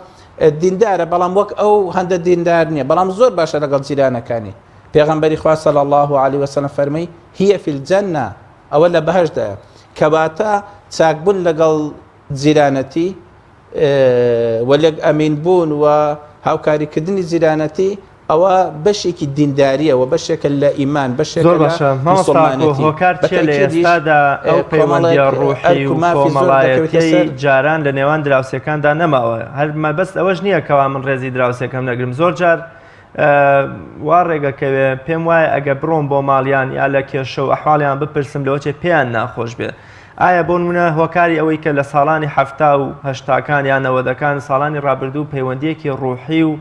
دیندارە بەڵام وەک ئەو هەندە دیندار نییە بەڵام زۆر باشە لەگەڵ جیرانەکانی پێغەمبەری خوا صلی الله علیه وسلم فەرمی هی فی الجەنە ئەوە لە بەهەشتدایە کەواتە چاکبوون لەگەڵ جیرانەتی وەلێک ئەمین بوون و هاوکاریکردنی جیرانەتی ئەوە بەشێکی دینداریە و بەشێکە لە ئیمان بەشێکە لە مسلمانەتی هۆکار چێ لە ئێستادا ئەو پەیوەندیە ڕوحی و کۆمەڵایەتی جاران لە نێوان دراوسەکاندا نەماوە هەرمە بەست ئەوەش نییە کەوا من ڕێزی دراوسەکەم نەگرم زۆر جار وا ڕێگەکەوێ پێم وایە ئەگە بڕۆم بۆ ماڵیان یا لە کێشە و ئەحواڵیان بپرسم لەوەچێ پێیان ناخۆش بێ ئایا بۆ نمونە هۆکاری ئەوەی کە لە ساڵانی هەفتا و هەشتاکان یان نەوەدەکان ساڵانی ڕابردوو پەیوەندیەکی ڕوحی و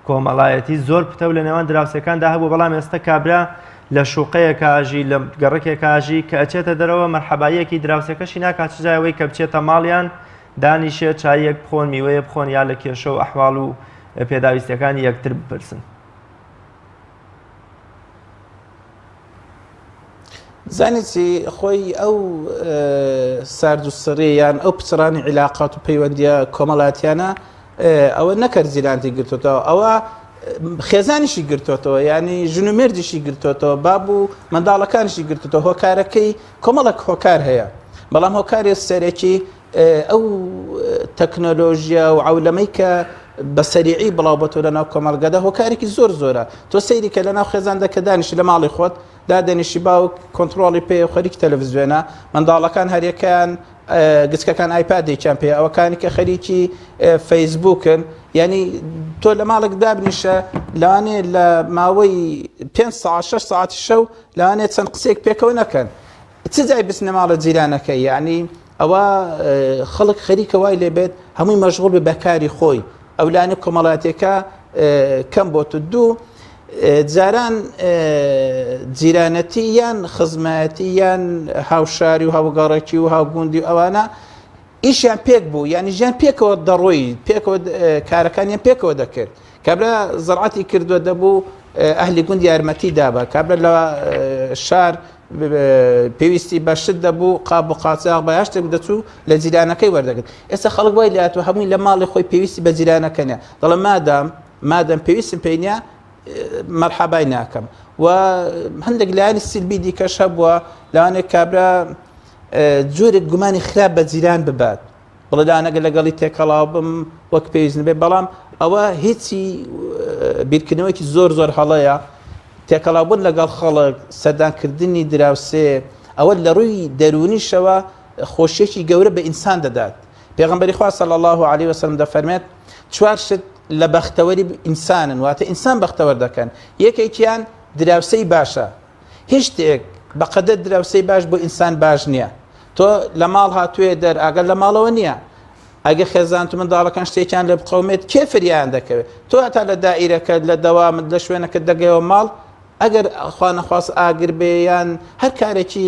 کۆمەڵایەتی زۆر پتە و لە نێوان دراوسەکاندا هەبوو بەڵام ئێستا کابرا لە شوقەیە کاژی لە گەڕێکێک کاژی کە ئەچێتە دەرەوە مەرحەباییەکی دراوسەکەشی ناکات چجایەوەی کە بچێتە ماڵیان دانیشێت چایەک بخۆن میوەیە بخۆن یا لە کێشە و ئەحواڵ و پێداویستەکانی یەکتر بپرسن زانیتی خۆی ئەو سارد و سڕێیان ئەو پچڕانی عیلاقات و پەیوەندیە کۆمەڵاتیانە ئەوە نەکرد زیرانتی گرتوتەوە ئەوە خێزانیشی گرتوتەوە ینی ژن و مێردیشی گرتوتەوە باب و منداڵەکانیشی گرتوتەوە هۆکارەکەی کۆمەڵک هۆکار هەیە بەڵام هۆکاری سەرەکی ئەو تەکنۆلۆژیا و عولەمەی کە بە سەریعی بڵاو بەتۆ لە ناو کۆمەڵگەدا هۆکارێکی زۆر زۆرە تۆ سەیری کە لە ناو خێزاندا کە دانیشی لە ماڵی خۆت دادەنیشی باوک کۆنتترۆڵی پێ خەریک تەلەڤیزیۆنە منداڵەکان هەریەکان گچکەکان ئایپادێکیان پێ ئەوەکانی کە خەریکی فەیسبووکن ینی تۆ لە ماڵک دابنیشە لەوانێ لە ماوەی 5 ساعت 6 ساعتی شەو لەوانێت چەند قسێک پێکەوە نەکەن چ جای بچنە ماڵە جیرانەکەی یعنی ئەوە خەڵک خەریکە وای لێ بێت هەمووی مەشغوڵ بە بەکاری خۆی ئەولانی کۆمەڵاتێکە کەم بۆ تو دوو جاران جیرانەتی یان خزمەتی یان هاوشاری و هاوگەڕێکی و هاوگوندی و ئەوانە ئیشیان پێک بوو ینی ژیان پێکەوە دەڕۆی پێکەوە کارەکانیان پێکەوە دەکرد کابرا زەرعەتی کردووە دەبوو ئەهلی گوند یارمەتی دابە کابرا لە شار پێویستی بەشت دەبوو قاب و قاچاق بە هەشتێک دەچوو لە جیرانەکەی وەردەگرت ئێستا خەڵک وای لاتوە هەمووی لە ماڵی خۆی پێویستی بە جیرانەکەنە دەڵێ مادەم پێویستم پێینە مەرحەبای ناکەم و هەندێک لایانی سیلبی دیکەش هەبووە لەوانێک کابرا جۆرێک گومانی خراپ بە جیران ببات بڵێ دانەگە لەگەڵی تێکەڵاو بم وەک پێویست بێ بەڵام ئەوە هیچی بیرکردنەوەیکی زۆر هەڵەیە تێکەڵاوبوون لەگەڵ خەڵک سەردانکردنی دراوسێ ئەوە لە ڕووی دەرونیشەوە خۆشیێکی گەورە بە ئینسان دەدات پێغەمبەری خوا صلی الله علیه وسلم دەفەرمێت چوار شت لە بەختەوەری ئینسانن واتە ئینسان بەختەوەر دەکەن یەکێکیان دراوسەی باشە هیچ شتێک بەقەدەر دراوسەی باش بۆ ئینسان باش نییە تۆ لە ماڵ هاتووێ دەر ئاگەر لە ماڵەوە نییە ئەگە خێزان و منداڵەکان شتێکیان لە بقەومێت کێ فریان دەکەوێت تۆ هەتا لە دائیرەکە لە دەوامت لە شوێنەکە دەگەیەوە ماڵ ئەگەر خوا نەخواست ئاگر بێ یان هەر کارێکی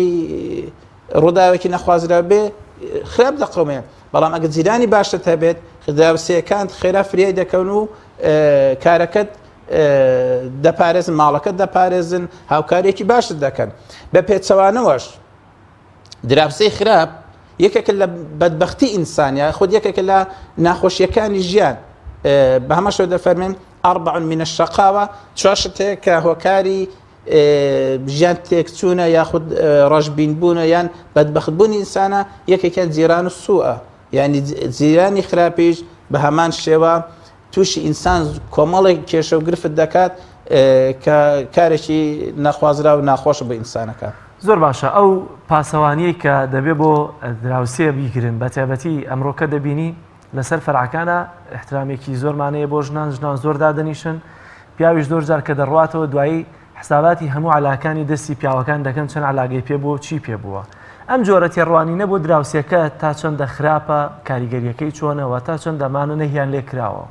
ڕووداوێکی نەخوازرا بێ خراپ دەقەومێ بەڵام ئەگە جیرانی باشت هەبێت دراوسەکان خێرا فریای دەکەون و کارەکەت دەپارێزن ماڵەکەت دەپارێزن هاوکارێکی باشت دەکەن بە پێچەوانەوەش دراوسەی خراپ یەکێکە لە بەدبەختی ئینسانیا خۆت یەکێکە لە ناخۆشیەکانی ژیان بە هەمەشەوە دەفەرمێن 4 من الشقاوة شتێک کە هۆکاری ژیان تێکچوونە یاخود ڕەشبینبوونە یان بەدبەختبوونی ئینسانە یەکێکیان جیران و سووە یعنی جیرانی خراپیش بە هەمان شێوە تووشی ئینسان کۆمەڵێک کێشە و گرفت دەکات کە کارێکی نەخوازرا و ناخۆش بە ئینسانەکە زۆر باشە ئەو پاسەوانیەی کە دەبێ بۆ دراوسێ بیگرن بە تایبەتی ئەمڕۆکە دەبینی لەسەر فەرعەکانە احترامێکی زۆرمانەیە بۆ ژنان زۆر دادەنیشن پیاویش زۆر جار کە دەڕواتەوە دوایی حساباتی هەموو علاکانی دەستی پیاوەکان دەکەن چەند علاگەی پێ بووە چی پێ بووە ئەم جۆرە تێڕوانینە بۆ دراوسێکە تا چەندە خراپە کاریگەریەکەی چۆنەوە تا چەند دەمانە نەهیان لێ کراوە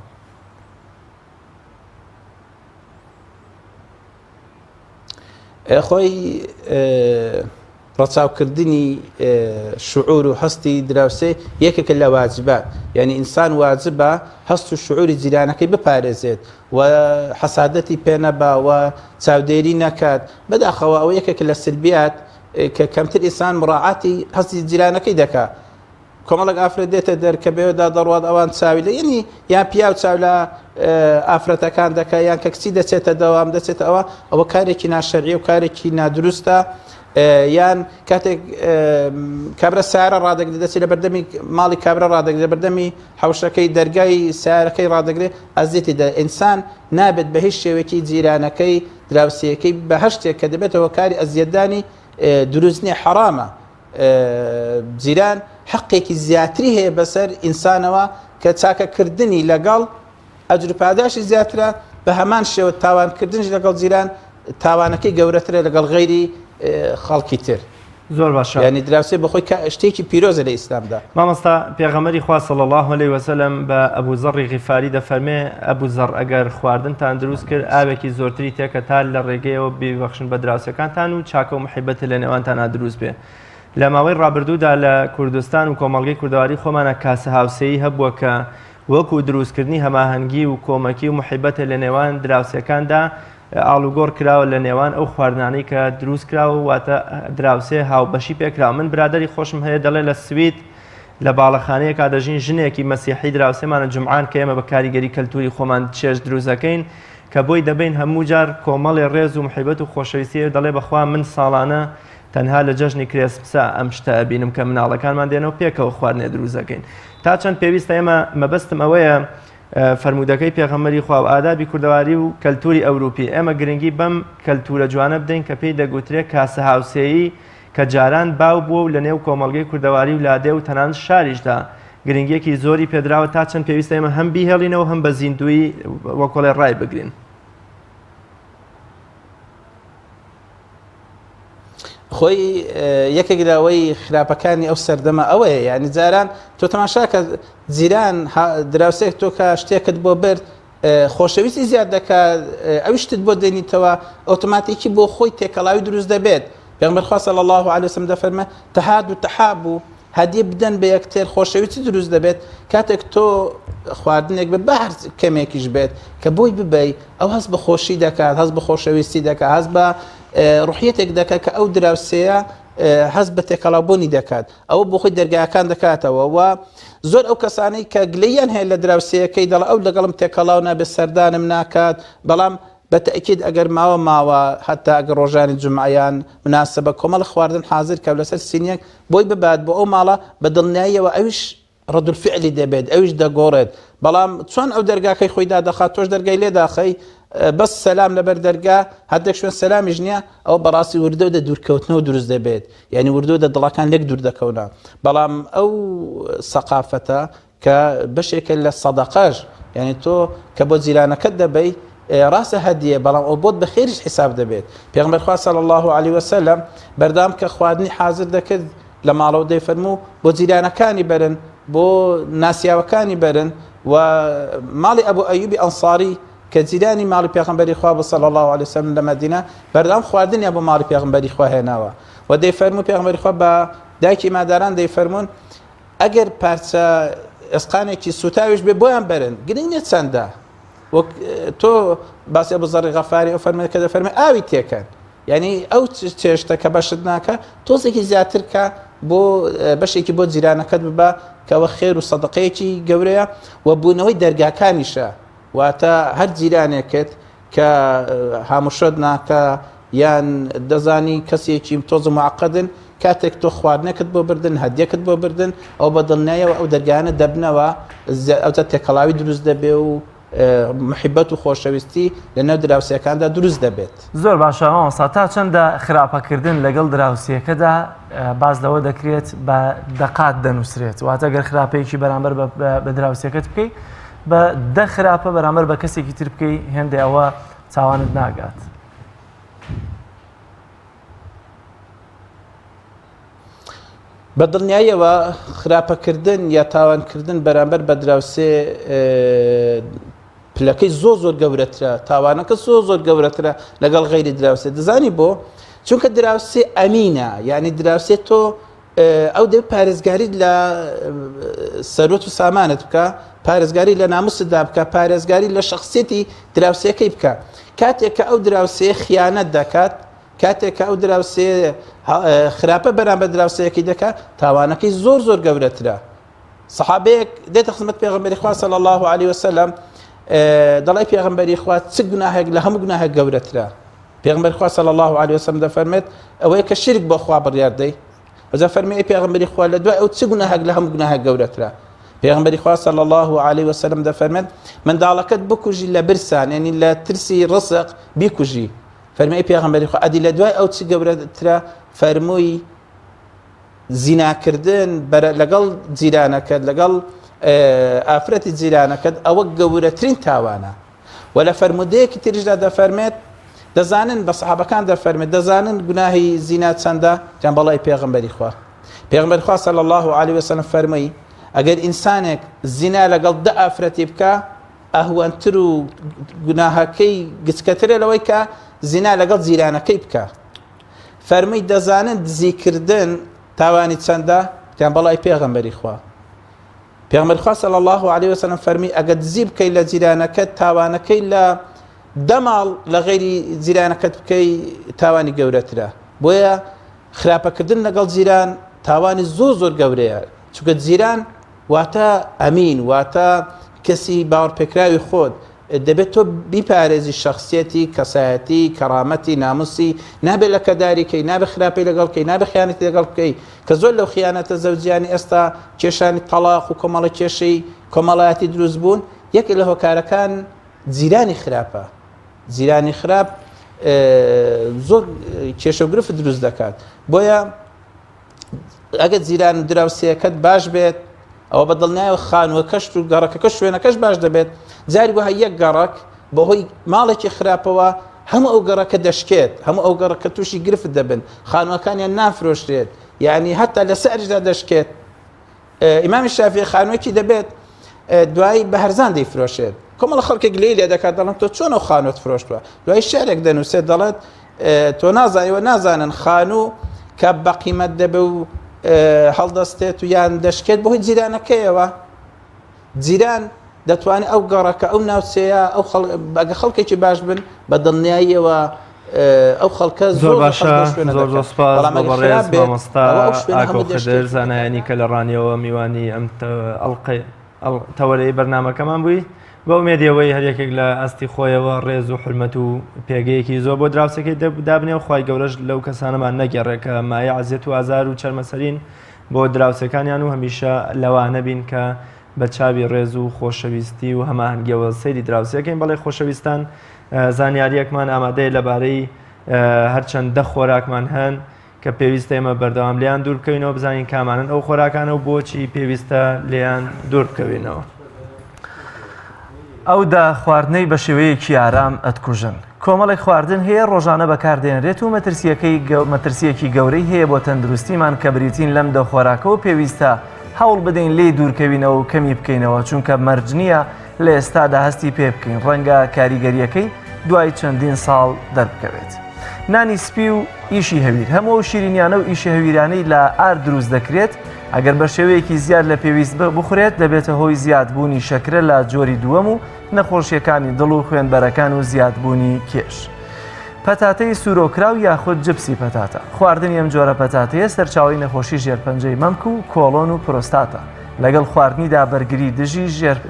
خۆی ڕەچاوکردنی شعور و هەستی دراوسێ یەکێکە لە واجبە یعنی ئینسان واجبە هەست و شعوری جیرانەکەی بپارێزێت و حەسادەتی پێ نەبا و چاودێری نەکات بەداخەوە ئەو یەکێکە لە سلبیات کە کەمتر ئینسان مڕاعاتی هەستی جیرانەکەی دەکات کۆمەڵک ئافرەت دێتە دەرکە بێوەدا دەڕوات ئەوان چاوی لە یعنی یان پیا و چاو لە ئافرەتەکان دەکات یان کە کچی دەچێتە دەوام دەچێتە ئەوە کارێکی ناشەرعی و کارێکی نادروستە یان کاتێک کابرا سیارە ڕادەگرێت دەچێت لە بەردەمی ماڵی کابرا ڕادەگرێت لە بەردەمی حەوشەکەی دەرگای سیارەکەی ڕادەگرێت ئەزیێتی ئینسان نابێت بە هیچ شێوەیەکی جیرانەکەی دراوسەکەی بە هەر شتێک کە دەبێتەوە کاری ئەزیەتدانی دروست نییە حرامە جیران حقێکی زیاتری هەیە بەسەر ئینسانەوە کە چاکەکردنی لەگەڵ ئەجر و پاداشی زیاترە بە هەمان شێوە تاوانکردنش لەگەڵ جیران تاوانەکەی گەورەترە لەگەڵ غەیری خەڵکی تر زۆر باشە ینی دراوسێ بەخۆی شتێکی پیرۆزە لە ئیسلامدا مامۆستا پێغەمبەری خوا صلی الله علیه وسلم بە ئەبوو زەڕی غیفاری دەفەرمێ ئەبوو زەڕ ئەگەر خواردنتان دروست کرد ئاوێکی زۆرتری تێکە تا لە ڕێگەیەوە ببەخشن بە دراوسەکانتان و چاکە و محیبەتە لە نێوانتانە دروست بێ لە ماوەی ڕابردوودا لە کوردستان و کۆمەڵگەی کوردەواری خۆمانە کاسە هاوسەیی هەبووە کە وەکو دروستکردنی هەماهەنگی و کۆمەکی و محیبەتە لە نێوان دراوسەکاندا ئاڵوگۆڕ کراوە لە نێوان ئەو خواردنانەی کە دروست کراوە واتە دراوسێ هاوبەشی پێکراوە. من برادری خۆشم هەیە دەڵێ لە سوید لە باڵەخانەیە کا دەژین ژنێکی مەسیحی دراوسێمانە جمعان کە ئێمە بە کاریگەری کەلتوری خۆمان چێژ دروستەکەین کە بۆی دەبین هەموو جار کۆمەڵی ڕێز و محیبەت و خۆشەویستی دەڵێ بەخوا من ساڵانە تەنها لە جەژنی کرێسمسا ئەم شتە بینم کە مناڵەکانمان دێنەوە پێکەوە خواردنێ دروستەکەین. تا چەند پێویستە ئێمە مەبەستم ئەوەیە فەرمودەکەی پێغەمبەری خوا و ئادابی کوردەواری و کەلتوری ئەوروپی ئێمە گرنگی بەم کەلتورە جوانە بدەین کە پێی دەگوترێت کاسە هاوسێیی کە جاران باو بووە و لە نێو کۆمەڵگەی کوردەواری و لادێ و تەنان شاریشدا گرنگیەکی زۆری پێدراوە تا چەند پێویستە ئێمە هەم بیهێڵینەوە هەم بە زیندوی وەکۆڵێ ڕای بگرین. خۆی یەکێکراوەی خراپەکانی ئەو سەردەمە ئەوەیە یعنی جاران تۆ تەماشاکە جیران دراوسێک تۆ کە شتێکت بۆ برد خۆشەویستی زیاد دەکات ئەوی شتت بۆ دێنیتەوە ئۆتۆماتیکی بۆ خۆی تێکەڵاوی دروست دەبێت. پێغەمبەر خوا صلی الله علیه وسلم دەفەرمێ تەحاد و تەحابوا هەدیە بدەن بە یەکتر خۆشەویستی دروست دەبێت کاتێک تۆ خواردنێک بە بەهر کەمێکیش بێت کە بۆی ببەی ئەو هەست بە خۆشی دەکات هەست بە خۆشەویستی دەکات هەست بە ڕوحیەتێک دەکات کە ئەو دراوسەیە هەست بە تێکەڵاوبوونی دەکات ئەوە بۆ خۆی دەرگاکان دەکاتەوە و زۆر ئەو کەسانەی کە گلەیان هەیە لە دراوسەیەکەی دەڵێ ئەو لەگەڵم تێکەڵاو نابێت سەردانم ناکات بەڵام بەتەکید ئەگەر ماوە حتا ئەگەر ڕۆژانی جمعیان مناسبە کۆمەڵ خواردن حاضر کە لەسەر سینیەک بۆی ببات بۆ ئەو ماڵە بە دڵنیاییەوە ئەویش ڕەدولفعلی دەبێت ئەویش دەگۆڕێت بەڵام چۆن ئەو دەرگاکەی خۆیدا دەخات تۆش دەرگای لێ داخەی بەس سەلام لەبەر دەرگا هەردێک شوێن سەلامیش نییە ئەو بەڕاستی وردە دە دوورکەوتنەوە دروست دەبێت یعنی وردە دە دڵەکان لێک دوور دەکەونە بەڵام ئەو سەقافەتە کە بەشێکە لە سەدەقەش یعنی تۆ کە بۆ جیرانەکەت دەبەی ڕاستە هەدیە بەڵام ئەو بۆت بە خێریش حساب دەبێت. پێغەمبەر خوا صلی الله علیه وسلم بەردام کە خواردنی حاضر دەکرد لە ماڵەوە دەیفەرموو بۆ جیرانەکانی بەرن بۆ ناسیاوەکانی بەرن و ماڵی ئەبوو ئەیوبی ئەنساری کە جیرانی ماڵی پێغەمبەری خوا صلی الله علیه وسلم لە مەدینە بەردام خواردنیان بۆ ماڵی پێغەمبەری خوا هێناوە و دەیفەرموو پێغەمبەری خوا بە دایکی ماداران دەیفەرموون ئەگەر پارچە ئێسقانێکی سوتاویش بێ بۆیان بەرن گرنگ نیە چەندە تۆ باسی ئەبوو زەڕی غەفاری ئەو فەرمێت کە دەفەرمێ ئاوی تێکەن یعنی ئەو چێشتە کە بەشت ناکە تۆزێکی زیاتر کە بۆ بەشێکی بۆ جیرانەکەت ببە کەەوە خێر و سەدەقەیەکی گەورەیە و بوونەوەی دەرگاکانیشە واتە هەر جیرانێکت کە هاموشۆت ناکە یان دەزانی کەسێکی تۆز معقدن کاتێک تۆ خواردنێکت بۆ بردن هەدیەکت بۆ بردن ئەو بە دڵنیایەوە ئەو دەرگانە دەبنەوە ئەوتە تێکەڵاوی دروست دەبێ و محیبەت و خۆشەویستی لە نێو دراوسەکاندا دروست دەبێت. زۆر باشە مامۆستا تا چەندە خراپەکردن لەگەڵ دراوسیەکەدا باز لەوە دەکرێت بە دەقات دەنووسرێت واتە گەر خراپەیەکی بەرامبەر بە دراوسەکەت بکەیت بە دە خراپە بەرامبەر بە کەسێکی تر بکەی هێندێ ئەوە تاوانت ناگات. بە دڵنیاییەوە خراپەکردن یا تاوانکردن بەرامبەر بە دراوسێ پلەکەی زۆر گەورەترە تاوانەکە زۆر گەورەترە لەگەڵ غەیری دراوسێ دەزانی بۆ چونکە دراوسێ ئەمینە یعنی دراوسێ تۆ ئەو دەبێت پارێزگاری لە سەرۆت و سامانت بکە پارێزگاری لە ناموسدا بکە پارێزگاری لە شخصیەتی دراوسەکەی بکە کاتێک کە ئەو دراوسێ خیانەت دەکات کاتێک کە ئەو دراوسێ خراپە بەرامبەر دراوسەیەکی دەکات تاوانەکەی زۆر گەورەترە. سەحابەیەک دێتە خزمەت پێغەمبەری خوا صلی الله علیه وسلم دەڵێ پێغەمبەری خوا چ گوناهێک لە هەموو گوناهێک گەورەترە. پێغەمبەری خوا صلی الله علیه وسلم دەفەرمێت ئەوەیە کە شرک بۆ خوا بڕیار دەی وەجا فەرمی پێغەمبەری خوا لە دوای ئەو چ گوناهێک لە هەموو گوناهێک گەورەترە. پێغەمبەری خوا صلی الله علیه وسلم دەفەرمێت منداڵەکەت بکوژی لە برسان یعنی لە ترسی ڕزق بیکوژی. فەرمی پێغەمبەری خوا ئەدی لە دوای ئەو چ گەورەترە فەرمووی زیناکردن لەگەڵ جیرانەکەت لەگەڵ ئافرەتی جیرانەکەت ئەوە گەورەترین تاوانە و لە فەرمودەیەکی تریشدا دەفەرمێت دەزانن بە سەحابەکان دەفەرمێت دەزانن گوناهی زینا چەندە جان بەڵای پێغەمبەری خوا پێغەمبەری خوا صلی الله علیه وسلم فەرمووی ئەگەر ئینسانێک زینا لەگەڵ دە ئافرەتی بکە ئەهوانتر و گوناهەکەی گچکەترە لەوەی کە زینا لەگەڵ جیرانەکەی بکە. فەرمووی دەزانن دزیکردن تاوانی چەندە جان بەڵای پێغەمبەری خوا پێغەمبەری خوا صلی الله علیه وسلم فەرمی ئەگەر دزی بکەی لە جیرانەکەت تاوانەکەی لە دەماڵ لە غێری جیرانەکەت بکەی تاوانی گەورەترە بۆیە خراپەکردن لەگەڵ جیران تاوانی زۆر گەورەیە چونکە جیران واتە ئەمین واتە کەسی باوەڕپێکراوی خۆت دەبێت تۆ بیپارێزی شخصیەتی کەسایەتی کەرامەتی ناموسی نابێت لە کەداریکەی نابێت خراپەی لەگەڵکەی نابێت خیانەتی لەگەڵ بکەی کە زۆر لەو خیانەتە زەوجیانی ئێستا کێشانی تەلاق و کۆمەڵە کێشەی کۆمەڵایەتی دروست بوون یەک لە هۆکارەکان جیرانی خراپە جیرانی خراپ زۆر کێشەگرفت دروست دەکات بۆیە ئەگەر جیران و دراوسەکەت باش بێت ئەوە بە دڵنیایەوە خانووە کەشت و گەڕەکەکە شوێنەکەش باش دەبێت جاری وها یەک گەڕک بەهۆی ماڵێکی خراپەوە هەموو ئەو گەڕەکە دەشکێت هەموو ئەو گەڕەکە تووشی گرفت دەبن خانووەکانیان نافرۆشرێت یعنی هەتا لە سەرجدا دەشکێت ئیمامی شافعی خانووەکی دەبێت دوایی بە هەرزان دەیفرۆشێت کۆمەڵە خەڵکێک لێ دەکات دەڵێن تۆ چۆن ئەو خانووەت فرۆشتووە دوای شارێک دەنووسێت دەڵێت تۆ نازانیوە نازانن خانوو کە بە قیمەت دەبێ و هەڵدەستێت و یان دەشکێت بەهۆی جیرانەکەیەوە جیران دەتوانێت ئەو گەڕەکە ئەو ناوچەیە ئەو ئەگە خەڵکێکی باش بن بە دڵنیاییەوە ئەو خەڵکە زۆر باشە زۆر سپاس بە بەڕێز مامۆستا ئاکۆ خدر زانایانی کە لە ڕانیەوە میوانی ئەم تەوەرەی بەرنامەکەمان بووی بە ئومێدیەوەی هەرێکێک لە ئەستی خۆیەوە ڕێز و حرمەت و پێگەیەکی زۆر بۆ دراوسەکەی دابنێ و خی گەورەش لەو کەسانەمان نەگەڕێکە مایە عزیێت و ئازار و چەرمەسەرین بۆ دراوسەکانیان و هەمیشە لەوانە بین کە بە چاوی ڕێز و خۆشەویستی و هەماهنگەوە سەیری دراوسەکەین بەڵێ خۆشەویستان زانیاریەکمان ئامادەیە لەبارەی هەرچەندە خۆراکمان هەن کە پێویستە ئێمە بەردەوام لیان دوور بکەینەوە بزانین کامانن ئەو خۆراکانە و بۆچی پێویستە لیان دوور بکەوینەوە. ئەودا خواردنەی بە شێوەیەکی ئارام ئەتکوژن. کۆمەڵی خواردن هەیە ڕۆژانە بەکاردێنرێت و مەترسیەکی گەورەی هەیە بۆ تەندروستیمان کە بریتین لەم دە خۆراکەوە پێویستە هەوڵ بدەین لێ دوورکەوینەوە و کەمی بکەینەوە چونکە مەرج نییە لە ئێستادا هەستی پێ بکەین ڕەنگە کاریگەریەکەی دوای چەندین ساڵ دەربکەوێت. نانی سپی و ئیشی هەویر هەموو شیرینیانە و ئیشی هەویرانەی لە ئار دروست دەکرێت ئەگەر بە شێوەیەکی زیاد لە پێویست بخورێت دەبێتە هۆی زیادبوونی شەکرە لە جۆری دووەم و نەخۆشیەکانی دڵ و خوێنبەرەکان و زیادبوونی کێش. پەتاتەی سوورۆکراو یاخود جپسی پەتاتە خواردنی ئەم جۆرە پەتاتەیە سەرچاوی نەخۆشی ژێرپەنجەی مەمک و کۆڵۆن و پرۆستاتە لەگەڵ خواردنیدا بەرگری دژی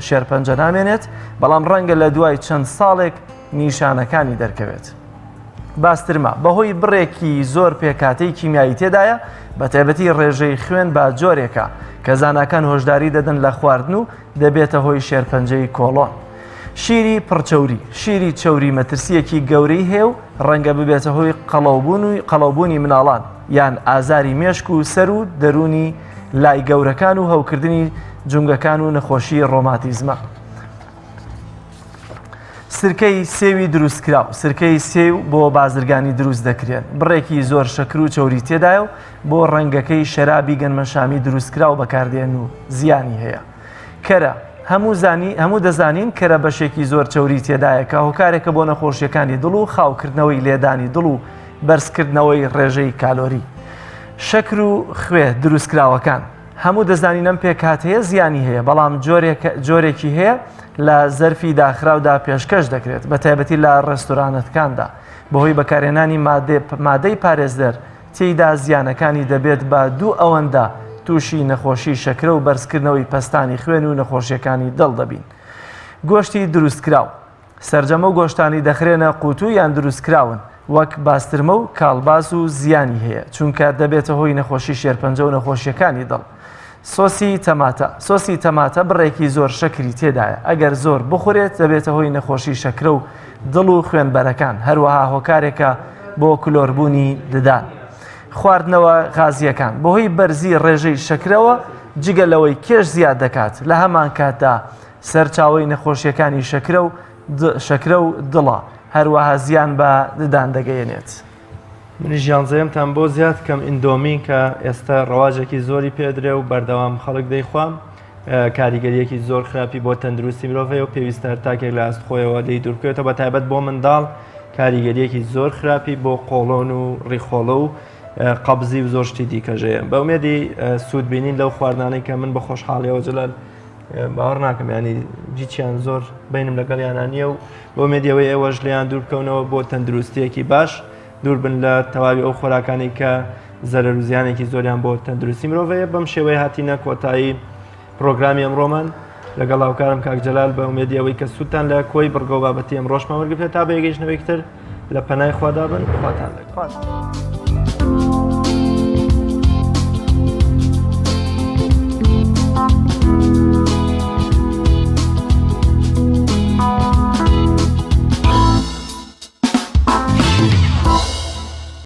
شێرپەنجە نامێنێت بەڵام ڕەنگە لە دوای چەند ساڵێک نیشانەکانی دەرکەوێت. باسترما بەهۆی بڕێکی زۆر پێکاتەی کیمیایی تێدایە بە تایبەتی ڕێژەی خوێن با جۆرێکە کە زاناکان هۆشداری دەدەن لە خواردن و دەبێتە هۆی شێرپەنجەی کۆڵۆن. شیری پڕچەوری شیری چەوری مەترسیەکی گەورەی هەیە و ڕەنگە ببێتە هۆی قەڵەوبوونی مناڵان یان ئازاری مێشک و سەر و دەرونی لای گەورەکان و هەوکردنی جونگەکان و نەخۆشی ڕۆماتیزمە. سرکەی سێوی دروستکراو سرکەی سێو بۆ بازرگانی دروست دەکرێن بڕێکی زۆر شەکر و چەوری تێدایە و بۆ ڕەنگەکەی شەرابی گەنمەشامی دروستکراو بەکاردێن و زیانی هەیە. کەرە هەموو دەزانین کەرە بەشێکی زۆر چەوری تێدایە کە هۆکارێکە بۆ نەخۆشیەکانی دڵ و خاوکردنەوەی لێدانی دڵ و بەرزکردنەوەی ڕێژەی کالۆری. شەکر و خوێ دروستکراوەکان هەموو دەزانین ئەم پێکات هەیە زیانی هەیە بەڵام جۆرێکی هەیە لە زەرفی داخراودا پێشکەش دەکرێت بە تایبەتی لە ڕێستورانەتەکاندا بەهۆی بەکارهێنانی مادەی پارێزدەر تێیدا زیانەکانی دەبێت بە دوو ئەوەندە تووشی نەخۆشی شەکرە و بەرزکردنەوەی پەستانی خوێن و نەخۆشیەکانی دڵ دەبین. گۆشتی دروستکراو سەرجەمە و گۆشتانی دەخرێنە قوتو یان دروستکراون وەک باسترمە و کاڵباز و زیانی هەیە چونکە دەبێتە هۆی نەخۆشی شێرپەنجە و نەخۆشیەکانی دڵ. سۆسی تەماتە بڕێکی زۆر شەکری تێدایە ئەگەر زۆر بخورێت دەبێتە هۆی نەخۆشی شەکرە و دڵ و خوێنبەرەکان هەروەها هۆکارێکە بۆ کلۆربوونی ددان. خواردنەوە غازیەکان بەهۆی بەرزی ڕێژەی شەکرەوە جگەلەوەی کێش زیاد دەکات لە هەمان کاتدا سەرچاوی نەخۆشیەکانی شەکرە و دڵە هەروەها زیان بە ددان دەگەیەنێت. منی ژیانزەیەمتان بۆ زیاد کەم ئیندۆمین کە ئێستا ڕەواجێکی زۆری پێدرێ و بەردەوام خەڵک دەیخوام کاریگەریەکی زۆر خراپی بۆ تەندروستی مرۆڤەیە و پێویستە تاکێک لە ئاستخۆیەوە لی دوورکەوێتەوە بە تایبەت بۆ منداڵ کاریگەریەکی زۆر خراپی بۆ قۆڵۆن و ڕیخۆڵە و قەبزی و زۆر شتی دیکەژەیە بە ئومێدی سوودبینین لەو خواردانەی کە من بە خۆشحاڵیەوە جەلال باوەڕ ناکەم ینی هیچیان زۆر بینم لەگەڵیانە نییە و بۆ مێدیەوەی ئێوەش لێیان دوور بکەونەوە بۆ تەندروستیەکی باش دوور بن لە تەواوی ئەو خۆراکانی کە زەرەر و زیانێکی زۆریان بۆ تەندروستی مرۆڤەیە بەم شێوەیە هاتیینە کۆتایی پرۆگرامی ئەمڕۆمان لەگەڵ هاوکارم کاک جەلال بە ئومێدیەوەی کە سووتان لە کۆی بڕگە و بابەتی ئەم ڕۆژمان وەرگرتێت تا بە یەگەیشتنەوەی تر لە پەنای خوادا بن خواتان لەگەڵ.